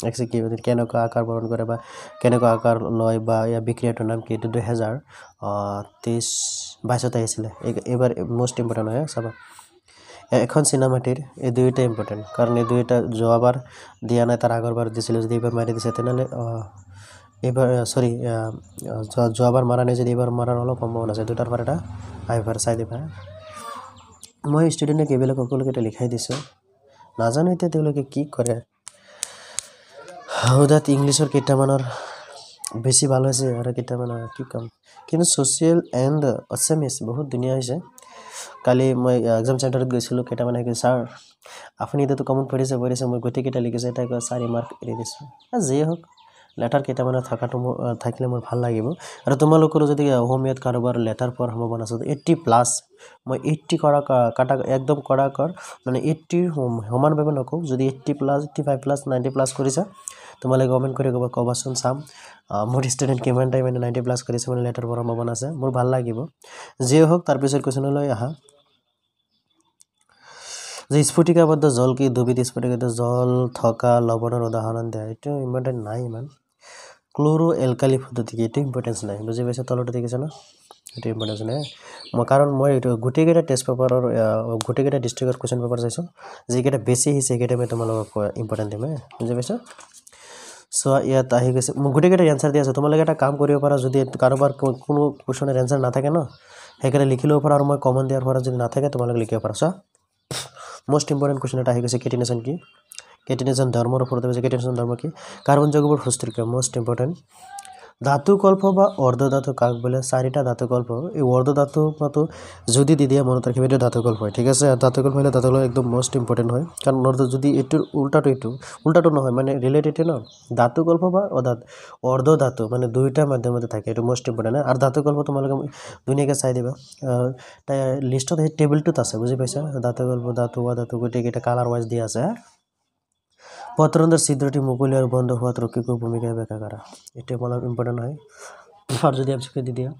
এক্স কি কেনেকুৱা আকাৰ বৰণ কৰে বা কেনেকুৱা আকাৰ লয় বা ইয়া বিক্ৰিয়াটোৰ নাম কি 2023 22 আহিছিল এবাৰ মোস্ট ইম্পৰ্টেন্ট হয় চাবা এখন চিনেমাটিৰ এই দুইটা ইম্পৰ্টেণ্ট কাৰণ এই দুইটা যোৱাবাৰ দিয়া নাই তাৰ আগৰবাৰ দিছিল যদি এইবাৰ মাৰি দিছে তেনেহ'লে এইবাৰ সৰি যোৱাবাৰ মাৰা নাই যদি এইবাৰ মাৰাৰ অলপ সম্ভাৱনা আছে দুটাৰ পৰা এটা আহিবাৰ চাই দিবা মই ষ্টুডেণ্টক এইবিলাক সকলোকেইটা লিখাই দিছোঁ নাজানো এতিয়া তেওঁলোকে কি কৰে হাউদাত ইংলিছৰ কেইটামানৰ বেছি ভাল হৈছে আৰু কেইটামানৰ কি কম কিন্তু ছ'চিয়েল এণ্ড আছামিজ বহুত ধুনীয়া হৈছে কালি মই এক্সাম চেণ্টাৰত গৈছিলোঁ কেইটামানে কৈছে ছাৰ আপুনি এতিয়াতো কমন পঢ়িছে মই গোটেইকেইটা লিখিছোঁ এটা 4 মাৰ্ক এৰি দিছোঁ যিয়ে হওক লেটাৰ কেইটামানে থকাটো থাকিলে মোৰ ভাল লাগিব আৰু তোমালোকৰো যদি অসমীয়াত কাৰোবাৰ লেটাৰ পঢ়াৰ সম্ভাৱনা আছে 80+ মই 80 কৰা কাটা একদম কৰা মানে 80 সমানভাৱে নকওঁ যদি 80+ 85+ 90+ কৰিছা তোমালোকে কমেণ্ট কৰি ক'বাচোন চাম মোৰ ষ্টুডেণ্ট কিমান টাইম 90+ কৰিছে মানে লেটাৰ পঢ়াৰ সম্ভাৱনা আছে মোৰ ভাল লাগিব যিয়ে হওক তাৰপিছত কুৱেশ্যনলৈ আহা যে স্ফটিকাবদ্ধ জল কি দুবিধ স্ফটিকাবদ্ধ জল থকা লৱণৰ উদাহৰণ দিয়া এইটো ইম্পৰ্টেণ্ট নাই ইমান ক্লোৰো এলকালি পদ্ধতি এইটো ইম্পৰ্টেঞ্চ নাই বুজি পাইছে তলতে দেখিছে না এইটো ইম্পৰ্টেঞ্চ নাই কাৰণ মই এইটো গোটেইকেইটা টেষ্ট পেপাৰৰ গোটেইকেইটা ডিষ্ট্ৰিক্টৰ কুৱেশ্যন পেপাৰ চাইছোঁ যিকেইটা বেছি আহিছে সেইকেইটা মই তোমালোকক ইম্পৰ্টেণ্ট দিম বুজি পাইছা সো ইয়াত আহি গৈছে মই গোটেইকেইটা এনচাৰ দি আছোঁ তোমালোকে এটা কাম কৰিব পাৰা যদি কাৰোবাৰ কোনো কুৱেশ্যনৰ এনচাৰ নাথাকে ন সেইকেইটা লিখি ল'ব পাৰা আৰু মই কমন দিয়াৰ পৰা যদি নাথাকে তোমালোকে লিখিব পাৰা চোৱা মোষ্ট ইম্পৰ্টেণ্ট কুৱেশ্যন এটা আহি গৈছে কেটিনেশ্যন কি কেটিনেশ্যন ধৰ্মৰ ওপৰত আছে কেটিনেশ্যন ধৰ্ম কি কাৰ্বন যৌগবোৰ সুস্থিৰ মোষ্ট ইম্পৰ্টেণ্ট ধাতুকল্প বা অৰ্ধধাতু কাক বোলে 4টা ধাতুকল্প এই অৰ্ধধাতুটো যদি দি দিয়া মনত ৰাখিব এইটো ধাতুকল্প হয় ঠিক আছে ধাতুকল্প হ'লে ধাতুকল্প একদম মোষ্ট ইম্পৰ্টেণ্ট হয় কাৰণ যদি এইটোৰ উল্টাটো নহয় মানে ৰিলেটেড ন ধাতুকল্প বা অৰ্ধধাতু মানে দুইটা মাধ্যমতে থাকে এইটো মোষ্ট ইম্পৰ্টেণ্ট আৰু ধাতুকল্প তোমালোকে ধুনীয়াকৈ চাই দিবা তাই লিষ্টত সেই টেবুলটোত আছে বুজি পাইছা ধাতুকল্প ধাতু গোটেইকেইটা কালাৰ ৱাইজ দিয়া আছে পত্ৰন্তৰ ছিদ্ৰটি মুকলি আৰু বন্ধ হোৱাত ৰক্ষকৰ ভূমিকা ব্যাখ্যা কৰা এইটো অলপ ইম্পৰ্টেণ্ট হয় আৰু যদি এমচিকিউ দি দিয়া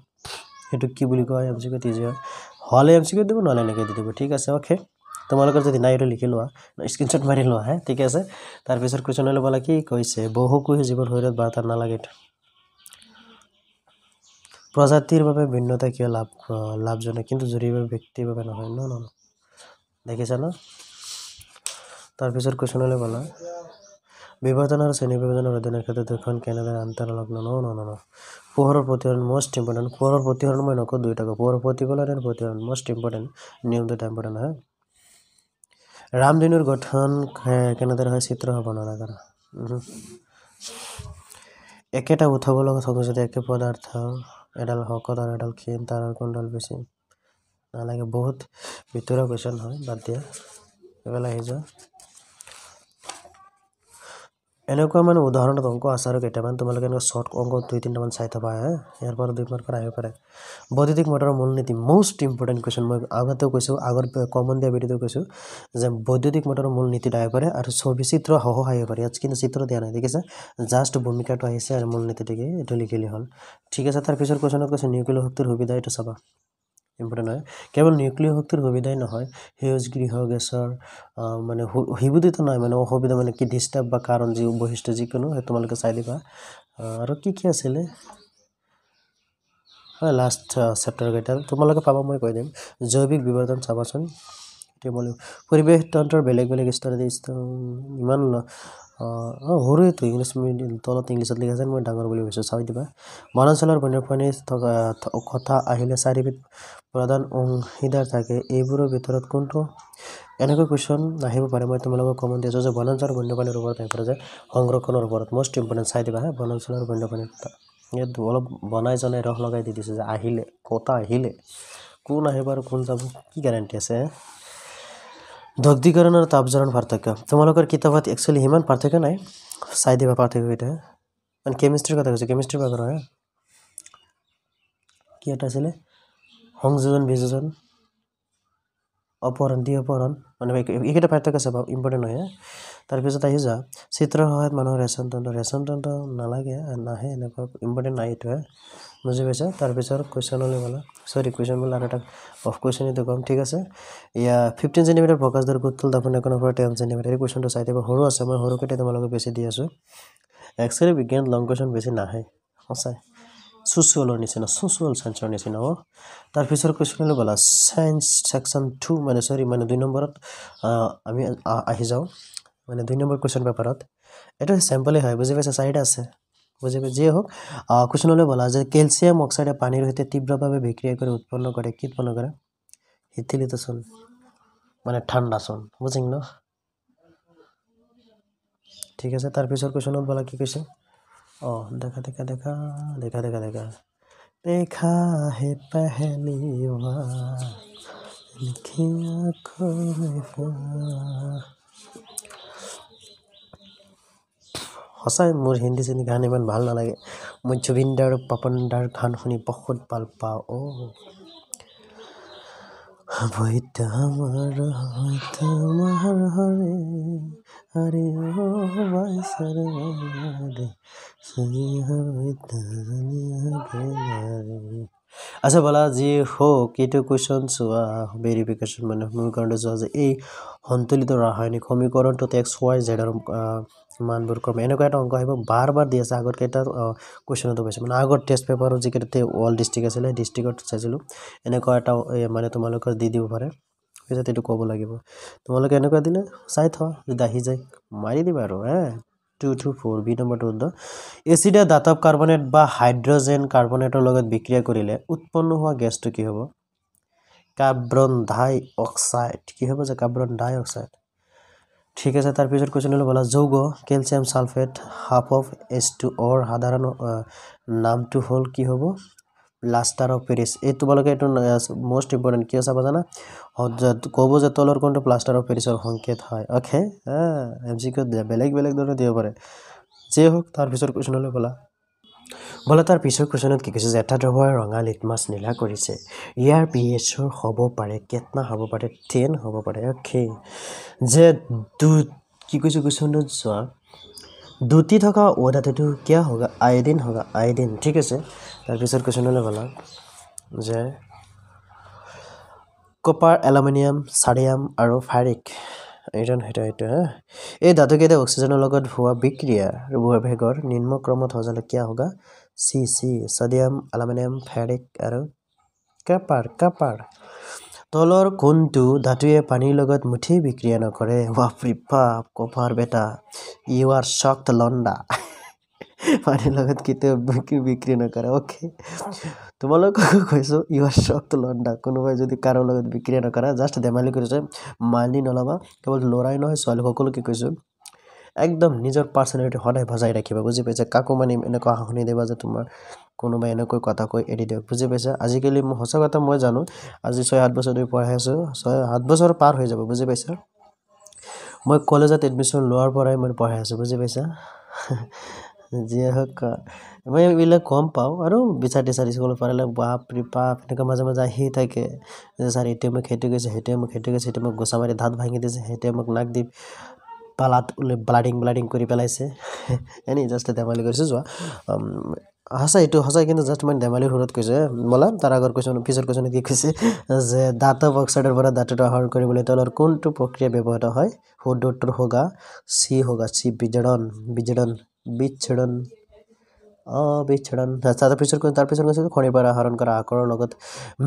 সেইটো কি বুলি কয় এমচিকিউ দি দিয়া হলে এমচিকিউ দিব নহলে এনেকৈ দি দিব ঠিক আছে ওকে তোমালোকৰ যদি নাই এইটো লিখি লোৱা স্ক্ৰীনশ্বট মাৰি লোৱা ঠিক আছে তাৰপিছত কুৱেশ্যন ল'ব লাগে কি কৈছে বহুকোষী জীৱৰ শৰীৰত বাৰ্তা নালাগে প্ৰজাতিৰ বাবে ভিন্নতা কিয় লাভজনক কিন্তু জৰুৰী ব্যক্তিৰ বাবে নহয় ন দেখিছা ন তাৰপিছত কুৱেশ্যন ল'ব লাগে বিভাজন আৰু শ্ৰেণী বিভাজনৰ অধ্যয়নৰ ক্ষেত্ৰত দুখন কেনেদৰে আন্তঃলগ্ন ন পোহৰৰ প্ৰতিফলন মোষ্ট ইম্পৰ্টেণ্ট পোহৰৰ প্ৰতিফলন মই নকওঁ দুইটা পোহৰৰ প্ৰতিফলন আৰু প্ৰতিফলন মোষ্ট ইম্পৰ্টেণ্ট নিয়ম দুটা ইম্পৰ্টেণ্ট হয় ৰামধেনুৰ গঠন কেনেদৰে হয় চিত্ৰ বৰ্ণনা কৰা একেটা উঠাব লগা সংযোজিত একে পদাৰ্থ এডাল শকত আৰু এডাল ক্ষীণ তাৰ কোনডাল বেছি নালাগে বহুত ভিতৰুৱা কুৱেশ্যন হয় বাদ দিয়া এইফালে আহি যোৱা এনেকুৱা মানে উদাহৰণত অংক আছে আৰু কেইটামান তোমালোকে এনেকুৱা শ্বৰ্ট অংক 2-3টামান চাই থবা ইয়াৰ পৰা 2 মাৰ্কৰ আহিব পাৰে বৈদ্যুতিক মটৰৰ মূলনীতি মোষ্ট ইম্পৰ্টেণ্ট কুৱেশ্যন মই আগতেও কৈছোঁ আগৰ কমন দিয়া ভিডিঅ'টো কৈছোঁ যে বৈদ্যুতিক মটৰৰ মূলনীতিত আহিব পাৰে আৰু ছবি চিত্ৰ সহ আহিব পাৰে ইয়াত কিন্তু চিত্ৰ দিয়া নাই দেখিছে জাষ্ট ভূমিকাটো আহিছে আৰু মূলনীতিটোকে এইটো লিখিলে হ'ল ঠিক আছে তাৰপিছত কুৱেশ্যনত কৈছে নিউক্লিয় শক্তিৰ সুবিধা এইটো চাবা ইম্পৰ্টেণ্ট হয় কেৱল নিউক্লিয় শক্তিৰ সুবিধাই নহয় সেউজ গৃহ গেছৰ মানে সুবিধাটো নহয় মানে অসুবিধা মানে কি ডিষ্টাৰ্ব বা কাৰণ যি বৈশিষ্ট্য যিকোনো সেইটো তোমালোকে চাই দিবা আৰু কি আছিলে হয় লাষ্ট চেপ্টাৰ কেইটা তোমালোকে পাবা মই কৈ দিম জৈৱিক বিবৰ্তন চাবাচোন এতিয়া মই পৰিৱেশ তন্ত্ৰৰ বেলেগ স্তৰত ইমান সৰুটো ইংলিছ মিডিয়াম তলত ইংলিছত লিখা আছে মই ডাঙৰ বুলি কৈছোঁ চাই দিবা বনাঞ্চলৰ বন্যপ্ৰাণী থকা কথা আহিলে 4বিধ প্ৰধান অংশীদাৰ থাকে এইবোৰৰ ভিতৰত কোনটো এনেকুৱা কুৱেশ্যন আহিব পাৰে মই তোমালোকক কমন দিছোঁ যে বনাঞ্চলৰ বন্যপ্ৰাণীৰ ওপৰত আহিব পাৰে যে সংৰক্ষণৰ ওপৰত মোষ্ট ইম্পৰ্টেণ্ট চাই দিবা বনাঞ্চলৰ বন্যপ্ৰাণীৰ ইয়াত অলপ বনাই জনাই ৰস লগাই দি দিছে যে আহিলে কটা আহিলে কোন আহিব আৰু কোন যাব কি গেৰাণ্টি আছে দগ্ধীকৰণ আৰু তাপজাৰণ পাৰ্থক্য তোমালোকৰ কিতাপত একচুৱেলি সিমান পাৰ্থক্য নাই চাই দিবা পাৰ্থক্যকেইটা মানে কেমিষ্ট্ৰিৰ কথা কৈছে কেমিষ্ট্ৰিৰ ভাগৰ হয় কি এটা আছিলে সংযোজন বিযোজন অপহৰণ অপহৰণ মানে এইকেইটা পাৰ্থক্য চাবা ইম্পৰ্টেণ্ট হয় তাৰপিছত আহি যা চিত্ৰৰ সহায়ত মানুহৰ ৰেচন তন্ত্ৰ নালাগে নাহে এনেকুৱা ইম্পৰ্টেণ্ট নাই এইটো বুজি পাইছা তাৰপিছত কুৱেশ্যনলৈ গ'লা কুৱেশ্যন বোলে আৰু এটা অফ কুৱেশ্যন এইটো কম ঠিক আছে এয়া 15 চেণ্টিমিটাৰ প্ৰকাশধৰ গুৰুত্বল দাপোন এখনৰ পৰা 10 চেণ্টিমিটাৰ এই কুৱেশ্যনটো চাই দিব সৰু আছে মই সৰুকেইটা তোমালোকক বেছি দি আছোঁ একচুৱেলি বিজ্ঞান লং কুৱেশ্যন বেছি নাহে সঁচাই সোশিওলৰ নিচিনা সোশিয়াল সায়েন্সৰ নিচিনা তাৰ পিছৰ কোৱেশ্চনলৈ বলা সায়েন্স সেকশন 2 মানে সৰি মানে 2 নম্বৰত আমি আহি যাও মানে 2 নম্বৰ কোৱেশ্চন পেপাৰত এটা স্যাম্পলে হয় বুজি পাইছা চাইড আছে বুজি পাই যে হোক কোৱেশ্চনলৈ বলা যে ক্যালসিয়াম অক্সাইডে পানীৰ সৈতে তীব্ৰভাৱে বিক্ৰিয়া কৰি উৎপন্ন কৰে কি উৎপন্ন কৰে হিথিলিতছন মানে ঠাণ্ডা চন বুজিং ন ঠিক আছে তাৰ পিছৰ কোৱেশ্চনত বলা কি কৈছে দেখা देखा है पहली बार लिखी आँखों में সঁচাই মোৰ হিন্দী চিনি গান ইমান ভাল নালাগে মই জুবিন দাৰ পাপন দাৰ গান শুনি বহুত ভাল পাওঁ বৈতা আমাৰ হৰে হৰে ও বাইসৰ দে আচ্ছা বলা যি হোক এইটো কোৱেশ্চন চোৱা ভেৰিফিকেশন মানে মোৰ কাৰণে চোৱা যে এই সন্তুলিত ৰাসায়নিক সমীকৰণটোত x y z ৰ মানবোৰ ক্ৰমে এনেকুৱা এটা অংক আহিব বাৰ বাৰ দি আছে আগত কেইটা কোৱেশ্চনটো পাইছে মানে আগৰ টেষ্ট পেপাৰত যিকেইটা অল ডিস্ট্ৰিক্ট আছিল ডিস্ট্ৰিক্টত চাইছিলো এনেকুৱা এটা মানে তোমালোকৰ দি দিব পাৰে পিছত এইটো ক'ব লাগিব তোমালোকে এনেকুৱা দিলে চাই থোৱা যদি আহি যায় মাৰি দিবা আৰু 2 to 4 বি নম্বৰটো উত্তৰ এচিডে দাতৱ কাৰ্বনেট বা হাইড্ৰোজেন কাৰ্বনেটৰ লগত বিক্ৰিয়া কৰিলে উৎপন্ন হোৱা গেছটো কি হ'ব কাৰ্বন ডাই অক্সাইড কি হ'ব যে কাৰ্বন ডাই অক্সাইড ঠিক আছে তাৰ পিছত কোৱেশ্চনলৈ বলা যৌগ calcium sulphate half of H2O সাধাৰণ নামটো হল কি হ'ব প্লাষ্টাৰ অফ পেৰিছ এই তোমালোকে এটো মোস্ট ইম্পৰ্টেন্ট কি আছে জানা ক'ব যে তলৰ কোনটো প্লাষ্টাৰ অফ পেৰিছৰ সংকেত হয় ওকে এমসিকিউ বেলেগ ধৰণে দিব পাৰে যে হোক তাৰ পিছৰ কোৱেশ্চনলৈ বলা তাৰ পিছৰ কোৱেশ্চনত কি কৈছে যে এটা দ্ৰৱই ৰঙা লিটমাছ নীলা কৰিছে ইয়াৰ pH হ'ব পাৰে কেতনা হ'ব পাৰে 10 হ'ব পাৰে ওকে যে কি কৈছে কোৱেশ্চনটো চোৱা দুটি থকা ও ধাতুটো क्या होगा आयोडीन ठीक আছে তাৰ পিছৰ কোৱেশ্চনলৈ বলা যে কপাৰ এলুমিনিয়াম সাৰিয়াম আৰু ফেৰিক এইটো এই ধাতুকেইটা অক্সিজেনৰ লগত হোৱা বিক্ৰিয়াৰ ভেগৰ নিম্ন ক্ৰমত হজালে क्या होगा সি সোডিয়াম এলুমিনিয়াম ফেৰিক আৰু কপাৰ তলৰ কোনটো ধাতুৱে পানীৰ লগত মুঠি বিক্ৰিয়া নকৰে বাপৰে বাপ কপাৰ বেটা ইউ আৰ শক্ত লন্ডা পানীৰ লগত কেতিয়াও বিক্ৰিয়া নকৰে ওকে তোমালোক কৈছো ইউ আৰ শক্ত লন্ডা কোনোবাই যদি কাৰো লগত বিক্ৰিয়া নকৰে জাস্ট ধেমালি কৰিছে মানি নলবা কেৱল লৰাই নহয় ছোৱালী সকলোকে কৈছো একদম নিজৰ পাৰ্সোনালিটি সদায় বজাই ৰাখিবা বুজি পাইছা কাকো মানে এনেকুৱা শুনি দেবা যে তোমাৰ কোনোবাই এনেকৈ কথা কৈ এৰি দিয়ক বুজি পাইছা আজিকালি মই সঁচা কথা মই জানো আজি 6-7 বছৰ ধৰি পঢ়াই আছো 6-7 বছৰ পাৰ হৈ যাব বুজি পাইছা মই কলেজত এডমিশন লোৱাৰ পৰাই মই পঢ়াই আছো বুজি পাইছা যে হক মই এইবিলাক কম পাও আৰু বিচাৰি স্কুল পাৰিলে বাপৰি বাপ এনেকা মাজে আহি থাকে যে স্যাৰ এতে মই খেতে গৈছে হেতে মই গোসা মাৰি দাঁত ভাঙি দিছে হেতে মোক নাক দি পালাত ব্লাডিং কৰি পেলাইছে এনি জাস্ট ধেমালি কৰিছো যোৱা হাসা কিন্তু জাস্ট মই ধেমালিৰ সুৰত কৈছে বলা তাৰ আগৰ কোৱেশ্চন পিছৰ কোৱেশ্চন কি কৈছে যে দাতৱ অক্সাইডৰ পৰা ধাতুটো আহৰণ কৰিবলৈ তলৰ কোনটো প্ৰক্ৰিয়া ব্যৱহৃত হয় শুদ্ধ উত্তৰ হোগা সি বিচ্ছৰণ তাৰ পিছৰ খনিৰ পৰা আহৰণ কৰা আকৰৰ লগত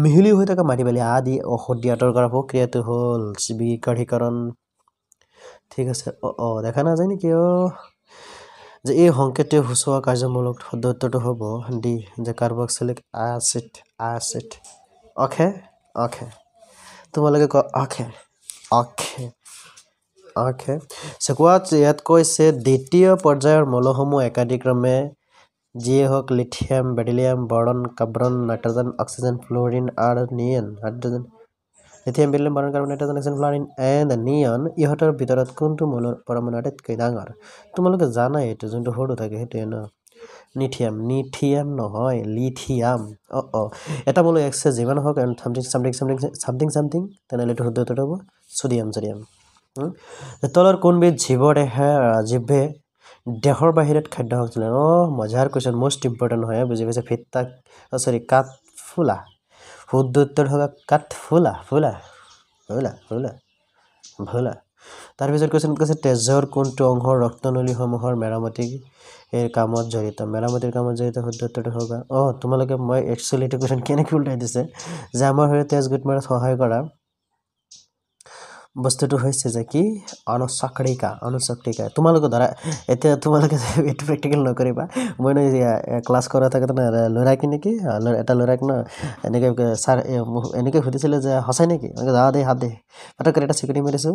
মিহলি হৈ থকা মাটি বালি আদি ঔষধ আঁতৰ কৰা প্ৰক্ৰিয়াটো হ'ল বিকাৰীকৰণ ঠিক আছে দেখা নাযায় নেকি যে এই সংকেতটোৱে সূচোৱা কাৰ্যমূলক শুদ্ধ উত্তৰটো হ'ব ডি যে কাৰ্বক্সিলিক এচিড ওকে তোমালোকে ওকে কোৱাত ইয়াত কৈছে দ্বিতীয় পৰ্যায়ৰ মৌলসমূহ একাধিক্ৰমে যিয়ে হওক lithium beryllium boron carbon nitrogen oxygen fluorine আৰু neon hydrogen lithium beryllium boron carbon nitrogen oxygen fluorine and neon ইহঁতৰ ভিতৰত কোনটো মৌলৰ পৰমাণু আটাইতকৈ ডাঙৰ তোমালোকে জানা এইটো যোনটো সৰু থাকে সেইটোৱে ন নিথিয়াম নহয় লিথিয়াম এটা মৌল এক্স যিমান হওক সামথিং তেনেহ'লে এইটো শুদ্ধ উত্তৰ হ'ব সোডিয়াম তলৰ কোনবিধ জীৱে দেহৰ বাহিৰত খাদ্য সংশ্লেষণ মজাৰ কুৱেশ্যন মোষ্ট ইম্পৰ্টেণ্ট হয় বুজি পাইছে কাঠফুলা শুদ্ধ উত্তৰ হ'ব কাঠফুলা ভুলা তাৰপিছত কোৱেশ্যন কৈছে তেজৰ কোনটো অংশ ৰক্তনলীসমূহৰ মেৰামতি কামত জড়িত মেৰামতিৰ কামত জড়িত শুদ্ধ উত্তৰটো হ'ব তোমালোকে মই একচুৱেলি এইটো কোৱেশ্যন কেনেকৈ উল্টাই দিছে যে আমাৰ শৰীৰত তেজ গোট মাৰাত সহায় কৰা বস্তুটো হৈছে যে কি অনুচক্ৰিকা তোমালোকে ধৰা এতিয়া তোমালোকে এইটো প্ৰেক্টিকেল নকৰিবা মই ক্লাছ কৰা থাকোঁতে ল'ৰাক নেকি এটা ল'ৰাক এনেকৈ ছাৰ এনেকৈ সুধিছিলে যে সঁচাই নেকি দে হাত দে পটককৈ এটা চিকুটি মাৰিছোঁ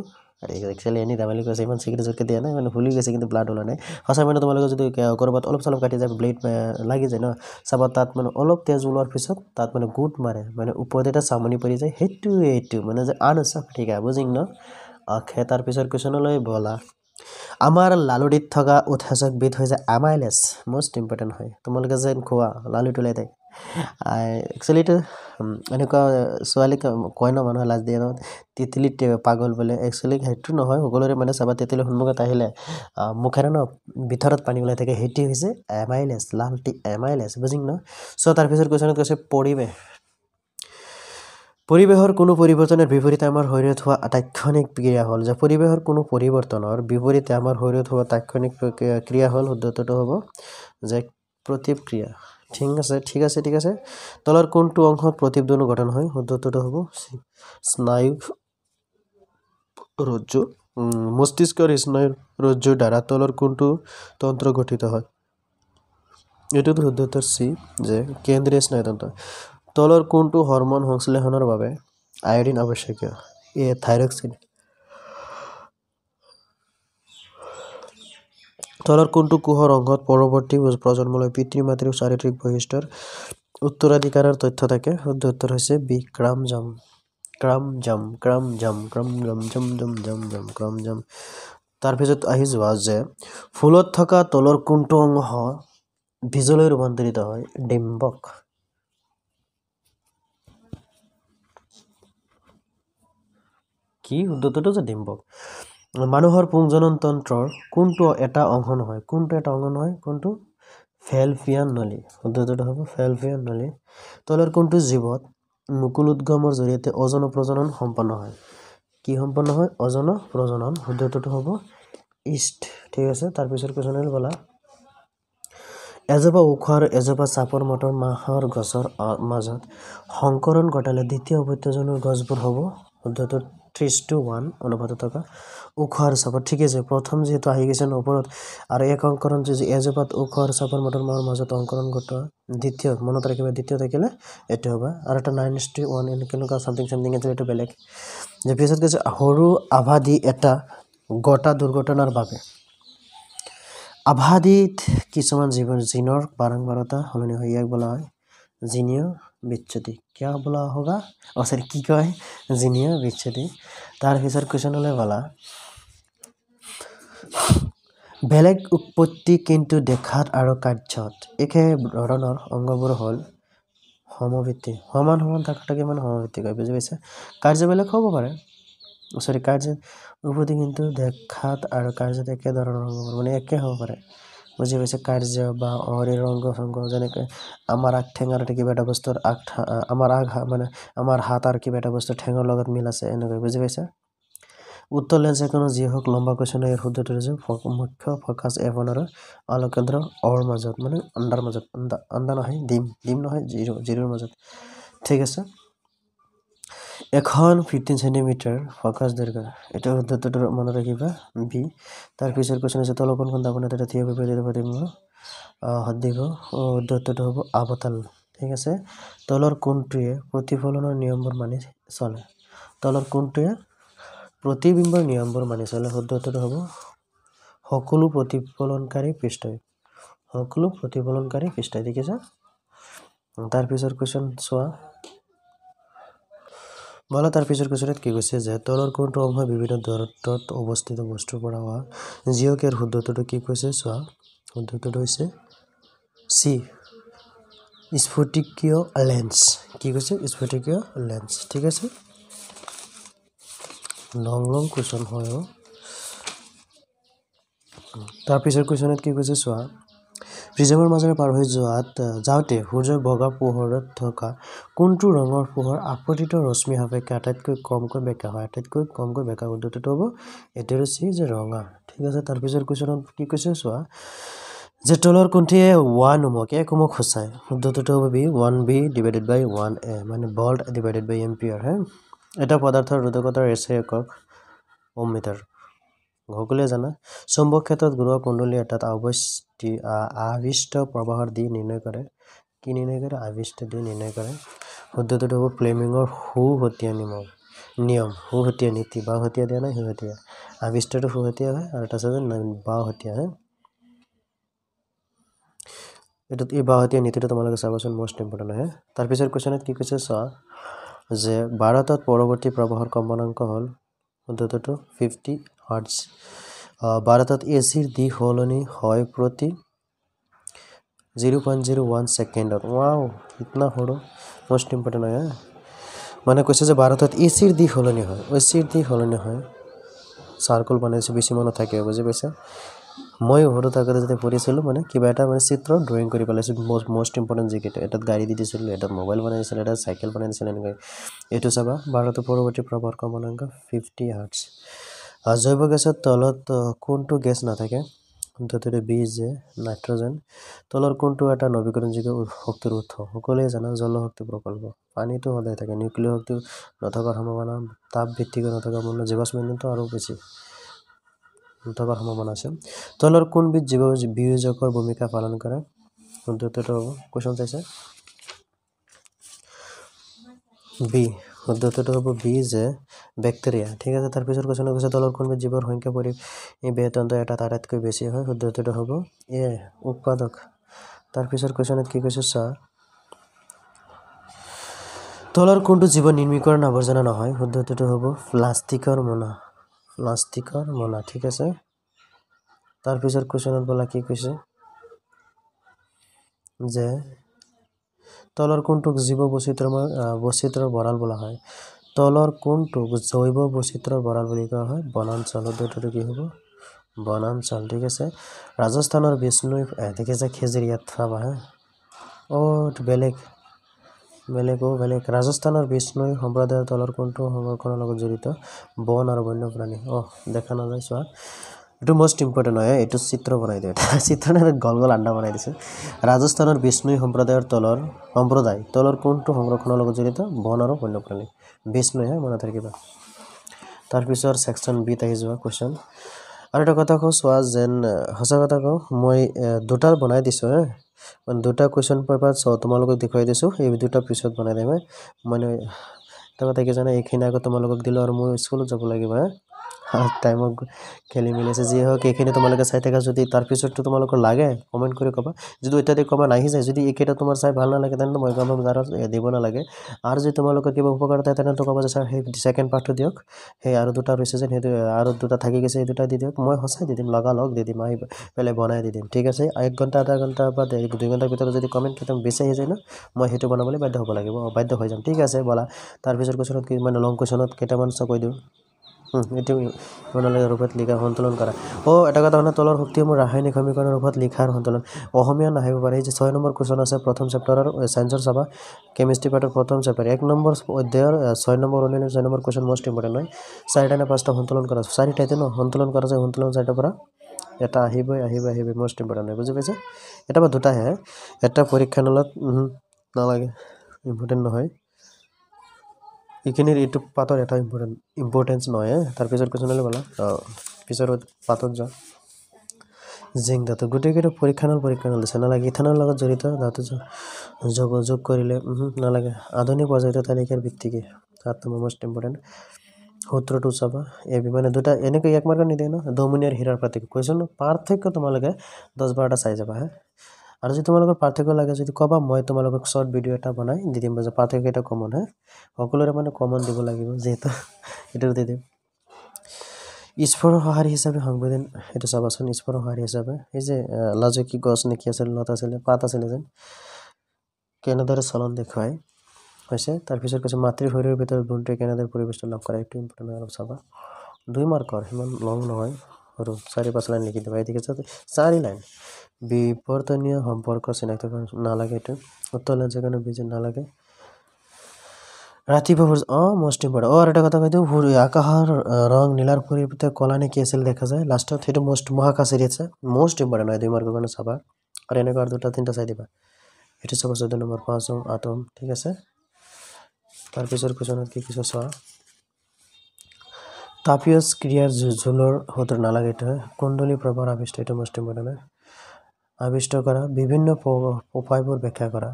একচুৱেলি এনি ধেমালি কৈছে ইমান চিকুটি জোৰকৈ দিয়া নাই মানে ভুলি গৈছে কিন্তু ব্লাড ওলোৱা নাই সঁচাই মানে তোমালোকে যদি ক'ৰবাত অলপ চলপ কাটি যায় ব্লেড লাগি যায় চাবা তাত মানে অলপ তেজ ওলোৱাৰ পিছত তাত মানে গোট মাৰে মানে ওপৰত এটা চামনি পৰি যায় সেইটো মানে যে অনুচক্ৰিকা বুজিং তাৰ পিছৰ কুৱেশ্যনলৈ ব'লা আমাৰ লালুৰিত থকা উৎসেচকবিধ হৈছে আমাইলেছ মষ্ট ইম্পৰ্টেণ্ট হয় তোমালোকে যেন খোৱা লালুৰিত ওলাই থাকে একচুৱেলি এইটো এনেকুৱা ছোৱালীক কয় মানুহে লাজ দিয়ে তিতলি পাগল বোলে একচুৱেলি সেইটো নহয় সকলোৰে মানে চাবা তিতলি সন্মুখত আহিলে মুখেৰে ভিতৰত পানী ওলাই থাকে সেইটো হৈছে এমাইলেছ লালটি এমাইলেছ বুজিং তাৰপিছত কুৱেশ্যনত কৈছে পৰিৱেশৰ কোনো পৰিৱৰ্তনৰ বিপৰীতে আমাৰ শৰীৰত হোৱা তাৎক্ষণিক ক্ৰিয়া হ'ল যে পৰিৱেশৰ কোনো পৰিৱৰ্তনৰ বিপৰীতে আমাৰ শৰীৰত হোৱা তাৎক্ষণিক ক্ৰিয়া হ'ল শুদ্ধ উত্তৰটো হ'ব যে প্ৰতিক্ৰিয়া ঠিক আছে তলৰ কোনটো অংশত প্ৰতিধ্বনি গঠন হয় শুদ্ধ উত্তৰটো হ'ব স্নায়ু ৰজ্জু মস্তিষ্কৰ স্নায়ু ৰজ্জুৰ দ্বাৰা তলৰ কোনটো তন্ত্ৰ গঠিত হয় এইটোতো শুদ্ধ উত্তৰ চি যে কেন্দ্ৰীয় স্নায়ুতন্ত্ৰ তলৰ কোনটো হৰম'ন সংশ্লেষণৰ বাবে আয়োডিন আৱশ্যকীয় থাইৰক্সিন তলৰ কোনটো কোষৰ অংশত পৰৱৰ্তী প্ৰজন্মলৈ পিতৃ মাতৃৰ চাৰিত্ৰিক বৈশিষ্ট্যৰ উত্তৰাধিকাৰৰ তথ্য থাকে শুদ্ধ উত্তৰ হৈছে বি ক্ৰমজম তাৰপিছত আহি যোৱা যে ফুলত থকা তলৰ কোনটো অংশ বীজলৈ ৰূপান্তৰিত হয় ডিম্বক কি শুদ্ধ উত্তৰটো যে ডিম্বক মানুহৰ পুংজনন তন্ত্ৰৰ কোনটো এটা অংশ নহয় কোনটো ফেলফিয়ান নলী শুদ্ধ উত্তৰটো হ'ব ফেলফিয়ান নলী তলৰ কোনটো জীৱত মুকুল উদ্গমৰ জৰিয়তে অজন প্ৰজনন সম্পন্ন হয় কি সম্পন্ন হয় অজন প্ৰজনন শুদ্ধ উত্তৰটো হ'ব ইষ্ট ঠিক আছে তাৰপিছত কুৱেশ্যন বলা এজোপা ওখ আৰু এজোপা চাপৰ মটৰ মাহৰ গছৰ মাজত সংকৰণ ঘটালে দ্বিতীয় অৱত্যজনৰ গছবোৰ হ'ব শুদ্ধ উত্তৰ 3:1 অনুপাতত থকা ওখ আৰু চাপৰ ঠিক আছে প্ৰথম যেহেতু আহি গৈছে ওপৰত আৰু এক অংকৰণ যদি এজোপাত ওখ আৰু চাপৰ মটৰ মাহৰ মাজত অংকৰণ ঘটোৱা দ্বিতীয় মনত ৰাখিবা দ্বিতীয় থাকিলে এইটো হ'ব আৰু এটা 9:1 এনেকুৱা সামথিং এইটো বেলেগ যে পিছত কৈছে সৰু আভাদি এটা গটা দুৰ্ঘটনাৰ বাবে আভাদিত কিছুমান জিনৰ বাৰম্বাৰতা সলনি হয় ইয়াক বোলা হয় জিনীয় বিচ্যুতি क्या बोला होगा কি কয় জিনীয় বিচ্যুতি তাৰপিছত কুৱেশ্যনলৈ বলা বেলেগ উৎপত্তি কিন্তু দেখাত আৰু কাৰ্যত একে ধৰণৰ অংগবোৰ হ'ল সমভিত্তি সমান থকাটাকে মানে সমভিত্তি কয় বুজি পাইছে কাৰ্য বেলেগ হ'ব পাৰে কাৰ্য উৎপত্তি কিন্তু দেখাত আৰু কাৰ্যত একে ধৰণৰ অংগবোৰ মানে একে হ'ব পাৰে বুজি পাইছে কাৰ্য বা শৰীৰৰ অংগ সংগ যেনেকৈ আমাৰ আগ ঠেঙাৰ কিবা এটা বস্তুৰ আমাৰ হাত আৰু কিবা এটা বস্তু ঠেঙৰ লগত মিল আছে এনেকৈ বুজি পাইছে উত্তৰ লেন্স এখনো যি হওক লম্বা কুৱেশ্যন ইয়াৰ শুদ্ধটো হৈছে মুখ্য ফকাছ F1 আৰু আলোকেন্দ্ৰ অৰ মাজত মানে আণ্ডাৰ মাজত আণ্ডা নহয় ডিম নহয় জিৰোৰ মাজত ঠিক আছে এখন 15 সেন্টিমিটাৰ ফকাছ দৈৰ্ঘ্য এটা শুদ্ধটো মনত ৰাখিবা বি তাৰপিছৰ কুৱেশ্যন আছে তলকোনখন দাবনত এটা থিয় বিপৰীত প্ৰতিবিম্ব দিব শুদ্ধটো হ'ব আৱতল ঠিক আছে তলৰ কোনটোৱে প্ৰতিফলনৰ নিয়মবোৰ মানি চলে তলৰ কোনটোৱে প্ৰতিবিম্বৰ নিয়মবোৰ মানি চলে শুদ্ধটো হ'ব সকলো প্ৰতিফলনকাৰী পৃষ্ঠই ঠিক আছে তাৰপিছৰ কুৱেশ্যন চোৱা বলা তাৰপিছৰ কুৱেশ্যনত কি কৈছে যে তলৰ কোনটো অংশ বিভিন্ন দূৰত্বত অৱস্থিত বস্তুৰ পৰা হোৱা জিঅ'কেৰ শুদ্ধটো কি কৈছে চোৱা শুদ্ধটো হৈছে চি স্ফটিকীয় লেন্স কি কৈছে স্ফটিকীয় লেন্স ঠিক আছে লং কুৱেশ্যন হয় তাৰপিছৰ কুৱেশ্যনত কি কৈছে চোৱা প্ৰিজমৰ মাজেৰে পাৰ হৈ যাওঁতে সূৰ্যৰ বগা পোহৰত থকা কোনটো ৰঙৰ পোহৰ আপতিত ৰশ্মি সাপেক্ষে আটাইতকৈ কমকৈ বেঁকা হয় আটাইতকৈ কমকৈ বেঁকা উত্তৰটো হ'ব এতিয়াৰ চি যে ৰঙা ঠিক আছে তাৰ পিছৰ কোৱেশ্যনত কি কৈছে চোৱা যে তলৰ কোনটিয়ে 1 ওহমক 1 ওহমক সূচায় উত্তৰটো হ'ব বি 1b ডিভাইডেড বাই 1a মানে ভল্ট ডিভাইডেড বাই এম্পিয়াৰ হে এটা পদাৰ্থৰ ৰোধকতাৰ এছআই একক ওহম মিটাৰ সকলোৱে জানা চুম্বক ক্ষেত্ৰত ঘূৰোৱা কুণ্ডলী এটাত আবিষ্ট প্ৰবাহৰ দি নিৰ্ণয় কৰে কি নিৰ্ণয় কৰে আবিষ্ট দি নিৰ্ণয় কৰে উত্তৰটো হ'ব ফ্লেমিঙৰ সুহতীয়া নিয়ম সুহতীয়া নীতি বাওহতীয়া দিয়া নাই সুহতীয়া আবিষ্টটো সুহতীয়া হয় আৰু এটা আছে বাওহতীয়া হয় এই বাওহতীয়া নীতিটো তোমালোকে চাবাচোন মোষ্ট ইম্পৰ্টেণ্ট হয় তাৰপিছৰ কুৱেশ্যনত কি কৈছে চোৱা যে ভাৰতত পৰৱৰ্তী প্ৰবাহৰ কম্পনাংক হ'ল উত্তৰটো 50 হাৰ্টজ ভাৰতত এচিৰ দিশ সলনি হয় প্ৰতি 0.01 সেকেন্ডত ওয়াও ইতনা সৰু মোষ্ট ইম্পৰ্টেণ্ট হয় মানে কৈছে যে ভাৰতত এচিৰ দিশ সলনি হয় সাৰ্কেল বনাইছে বেছি মনত থাকে বুজি পাইছা মই সৰু থাকোতে যেতিয়া পঢ়িছিলো মানে কিবা এটা মানে চিত্ৰ ড্ৰয়িং কৰি পেলাইছিল মোষ্ট ইম্পৰ্টেণ্ট জিকেট এটাত গাড়ী দি দিছিল এটাত মোবাইল বনাই দিছিল এটা সাইকেল বনাই দিছিল এনেকৈ এইটো চাবা ভাৰতৰ পৰৱৰ্তী প্ৰবাহৰ কম্পনাংক 50 হাৰ্টজ জৈৱ গেছৰ তলত কোনটো গেছ নাথাকে উত্তৰটো বি যে নাইট্ৰজেন তলৰ কোনটো এটা নৱীকৰণযোগ্য শক্তিৰ উৎস সকলোৱে জানা জলশক্তি প্ৰকল্প পানীটো সদায় থাকে নিউক্লিয়াৰ শক্তি নথকাৰ সম্ভাৱনা তাপ ভিত্তিক নথকাৰ সম্ভাৱনা জীৱাশ্ম ইন্ধনটো আৰু বেছি নথকাৰ সম্ভাৱনা আছে তলৰ কোনবিধ জীৱ বিয়োজকৰ ভূমিকা পালন কৰে উত্তৰটো কোৱেশ্যন চাইছে বি উত্তৰটো হ'ব বি যে ব্যাকটেৰিয়া ঠিক আছে তাৰ পিছৰ কোৱেশ্যন কৈছে তলৰ কোনবিধ জীৱৰ সংখ্যা বেতন্ত্ৰ এটা আটাইতকৈ বেছি হয় উত্তৰটো হ'ব এ উৎপাদক তাৰ পিছৰ কোৱেশ্যনত কি কৈছে চা তলৰ কোনটো জীৱ নিৰ্মীকৰণ আৱৰ্জনা নহয় উত্তৰটো হ'ব প্লাষ্টিকৰ মোনা ঠিক আছে তাৰ পিছৰ কোৱেশ্যনত বলা কি কৈছে যে তলৰ কোনটো জীৱ বৈচিত্ৰ্যৰ ভঁৰাল বোলা হয় তলৰ কোনটো জৈৱ বৈচিত্ৰ্যৰ ভঁৰাল বুলি কোৱা হয় বনাঞ্চল উত্তৰটো কি হ'ব বনাঞ্চল ঠিক আছে ৰাজস্থানৰ বিষ্ণুই দেখিছে খেজুৰ ইয়াত পাবা হা বেলেগ ৰাজস্থানৰ বিষ্ণুই সম্প্ৰদায়ৰ তলৰ কোনটো সংৰক্ষণৰ লগত জড়িত বন আৰু বন্যপ্ৰাণী দেখা নাযায় চোৱা এইটো মোষ্ট ইম্পৰ্টেণ্ট হয় এইটো চিত্ৰ বনাই দিয়ে চিত্ৰনে গল আন্ডা বনাই দিছে ৰাজস্থানৰ বিষ্ণুই সম্প্ৰদায়ৰ তলৰ কোনটো সংৰক্ষণৰ লগত জড়িত বন আৰু বন্যপ্ৰাণী বিষ্ণুই মনত ৰাখিবা তাৰ পিছৰ সেকশন বি আহি যোৱা কোৱেশ্যন আৰু এটা কথা কওঁ চোৱা যেন সঁচা কথা কওঁ মই দুটা বনাই দিছো মানে দুটা কুৱেশ্যন পেপাৰ তোমালোকক দেখুৱাই দিছো এই দুটা পিছত বনাই দিম মানে এটা কথা কি জানা এইখিনি আগত তোমালোকক দিলো আৰু মই স্কুলত যাব লাগিব টাইমক খেলি মিলি আছে যি হোক এইখিনি তোমালোকে চাই থাকা যদি তাৰ পিছতটো তোমালোকৰ লাগে কমেন্ট কৰি ক'বা যদি এটাতে কমেন্ট আহি যায় যদি এইকেইটা তোমাৰ চাই ভাল নালাগে তেন্তে মই কম দিব নালাগে আৰু যদি তোমালোকৰ কিবা উপকাৰ থাকে তেন্তে ক'বা যে স্যাৰ সেই সেকেন্ড পাৰ্টটো দিয়ক সেই আৰু দুটা ৰৈছে যে সেইটো আৰু দুটা থাকি গৈছে এই দুটা দি দিয়ক মই সঁচাই দি দিম লগালগ দি দিম আহি পেলাই বনাই দি দিম ঠিক আছে 1 ঘণ্টা আধা ঘণ্টা বা 2 ঘণ্টাৰ ভিতৰত যদি কমেন্ট কেইটা বেছি আহি যায় ন মই সেইটো বনাবলৈ বাধ্য হ'ব লাগিব বাধ্য হৈ যাম ঠিক আছে বলা তাৰ পিছৰ কোৱেশ্যনত কি মানে লং কোৱেশ্যনত কেইটামান কৈ দিওঁ এইটো মনলৈ ৰূপত লিখা সন্তুলন কৰা এটা কথা মানে তলৰ শক্তিসমূহ ৰাসায়নিক সমীকৰণৰ ৰূপত লিখাৰ সন্তুলন অসমীয়া নাহিব পাৰে এই যে 6 নম্বৰ কোৱেশ্যন আছে প্ৰথম চেপ্টাৰৰ সায়েন্সৰ চাবা কেমিষ্ট্ৰি পাৰ্টৰ প্ৰথম চেপ্টাৰ 1 নম্বৰ অধ্যায়ৰ 6 number 6 number question most important হয় 4টা নে 5টা সন্তুলন কৰা 4টাতে ন সন্তুলন কৰা যায় সন্তুলন 4টাৰ পৰা এটা আহিবই মোষ্ট ইম্পৰ্টেণ্ট হয় বুজি পাইছে এটা বা দুটাহে এটা পৰীক্ষা নলত নালাগে ইম্পৰ্টেণ্ট নহয় এইখিনিৰ এইটো পাতৰ এটা ইম্পৰ্টেন্স নহয় তাৰ পিছৰ কোৱেশ্যনলৈ বলা পিছৰ পাতত যা জিংক ধাতু গোটেইকেইটা পৰীক্ষা নল দিছে নালাগে ইথানৰ লগত জড়িত ধাতু যোগ কৰিলে নালাগে আধুনিক পৰ্যায়ত তালিকাৰ ভিত্তি কি তাত মোষ্ট ইম্পৰ্টেণ্ট সূত্ৰটো চাবা এবি মানে দুটা এনেকৈ এক মাৰ্ক নিদিয়ে ন দমনি আৰু হীৰাৰ পাৰ্থক্য কোৱেশ্যন পাৰ্থক্য তোমালোকে 10-12টা চাই যাবা আৰু যদি তোমালোকৰ পাৰ্থক্য লাগে যদি কবা মই তোমালোকক শৰ্ট ভিডিও এটা বনাই দি দিম যে পাৰ্থক্য এটা কমন সকলোৰে মানে কমন দিব লাগিব যেহেতু এটা দি দিম স্পৰৰ সঁহাৰি হিচাপে সংবেদন এটা চাবাচোন স্পৰৰ সঁহাৰি হিচাপে এই যে লাজুকী গছ নেকি আছিল লতা আছিল পাত আছিল যেন কেনেদৰে চলন দেখুৱাই হৈছে তাৰ পিছত কৈছে মাতৃ শৰীৰৰ ভিতৰত ভ্ৰূণটোৱে কেনেদৰে পৰিবেষ্টন লাভ কৰে এইটো ইম্পৰ্টেণ্ট অলপ চাবা 2 মাৰ্কৰ সিমান লং নহয় সৰু 4-5 লাইন লিখি দিবা ঠিক আছে 4 লাইন বিৱৰ্তনীয় সম্পৰ্ক চিনাক্ত কৰিব নালাগে এইটো উত্তৰ লাইন সেখানে বিজি নালাগে ৰাতিপুৱা মোষ্ট ইম্পৰ্টেণ্ট আৰু এটা কথা কৈ দিওঁ আকাশৰ ৰং নীলাৰ পৰিৱৰ্তে কলা নে কি আছিল দেখা যায় লাষ্টত সেইটো মোষ্ট মহাকাশ এৰিয়া আছে মোষ্ট ইম্পৰ্টেণ্ট হয় 2 মাৰ্কৰ কাৰণে চাবা আৰু এনেকুৱা আৰু 2টা 3টা চাই দিবা এটো চাবা 14 নম্বৰ 5 আটম ঠিক আছে তাৰ পিছৰ কোৱেশ্যনত কি কিছু চোৱা তাপিয়াছ ক্ৰিয়াৰ জুলৰ হতৰ নালাগে এটা কুণ্ডলী প্ৰভাৰ আবিষ্ট এটা মোষ্ট ইম্পৰ্টেণ্ট হয় আবিষ্ট কৰা বিভিন্ন উপায়বোৰ ব্যাখ্যা কৰা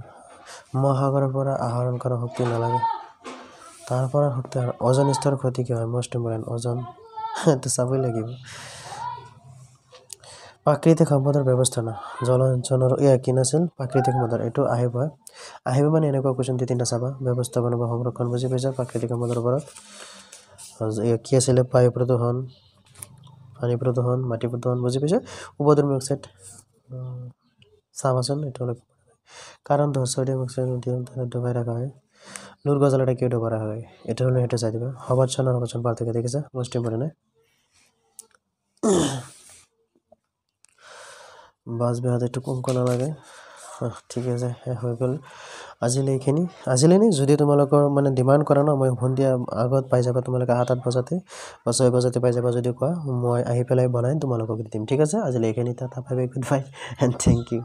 মহাসাগৰৰ পৰা আহৰণ কৰা শক্তি নালাগে তাৰ পৰা শক্তি ওজন স্তৰৰ ক্ষতি কি হয় মোষ্ট ইম্পৰ্টেণ্ট ওজন এটা চাবই লাগিব প্ৰাকৃতিক সম্পদৰ ব্যৱস্থাপনা জলঞ্চনৰ কি নাছিল প্ৰাকৃতিক সম্পদৰ এটো আহিব মানে এনেকুৱা কোৱেশ্যন 3টা চাবা ব্যৱস্থাপনা বা সংৰক্ষণ বুজি পাইছা প্ৰাকৃতিক সম্পদৰ ওপৰত কি আছিল বায়ু প্ৰদূষণ পানী প্ৰদূষণ মাটি প্ৰদূষণ বুজি পাইছা উপধৰ্মী অক্সাইড চাবাচোন এটো কাৰণ সোডিয়াম অক্সাইড ডুবাই ৰাখা হয় নূৰ গজালটা কিয় ডুবাই ৰাখা হয় এটা হলো এটা চাই দিবা হবাচন আর হবাচন পার্থক্য দেখিছা মোস্ট ইম্পর্টেন্ট বাস বেহাতে একটু কম করা লাগে ঠিক আছে হৈ গল আজিলে এইখিনি আজিলে নি যদি তোমালোকৰ মানে ডিমান্ড কৰা ন মই ভন্দিয়া আগত পাই যাবা তোমালোকে 7-8 বজাতে বা 6 বজাতে পাই যাবা যদি কোৱা মই আহি পেলাই বনাই তোমালোকক দিম ঠিক আছে আজিলে এইখিনি tata bye bye goodbye and thank U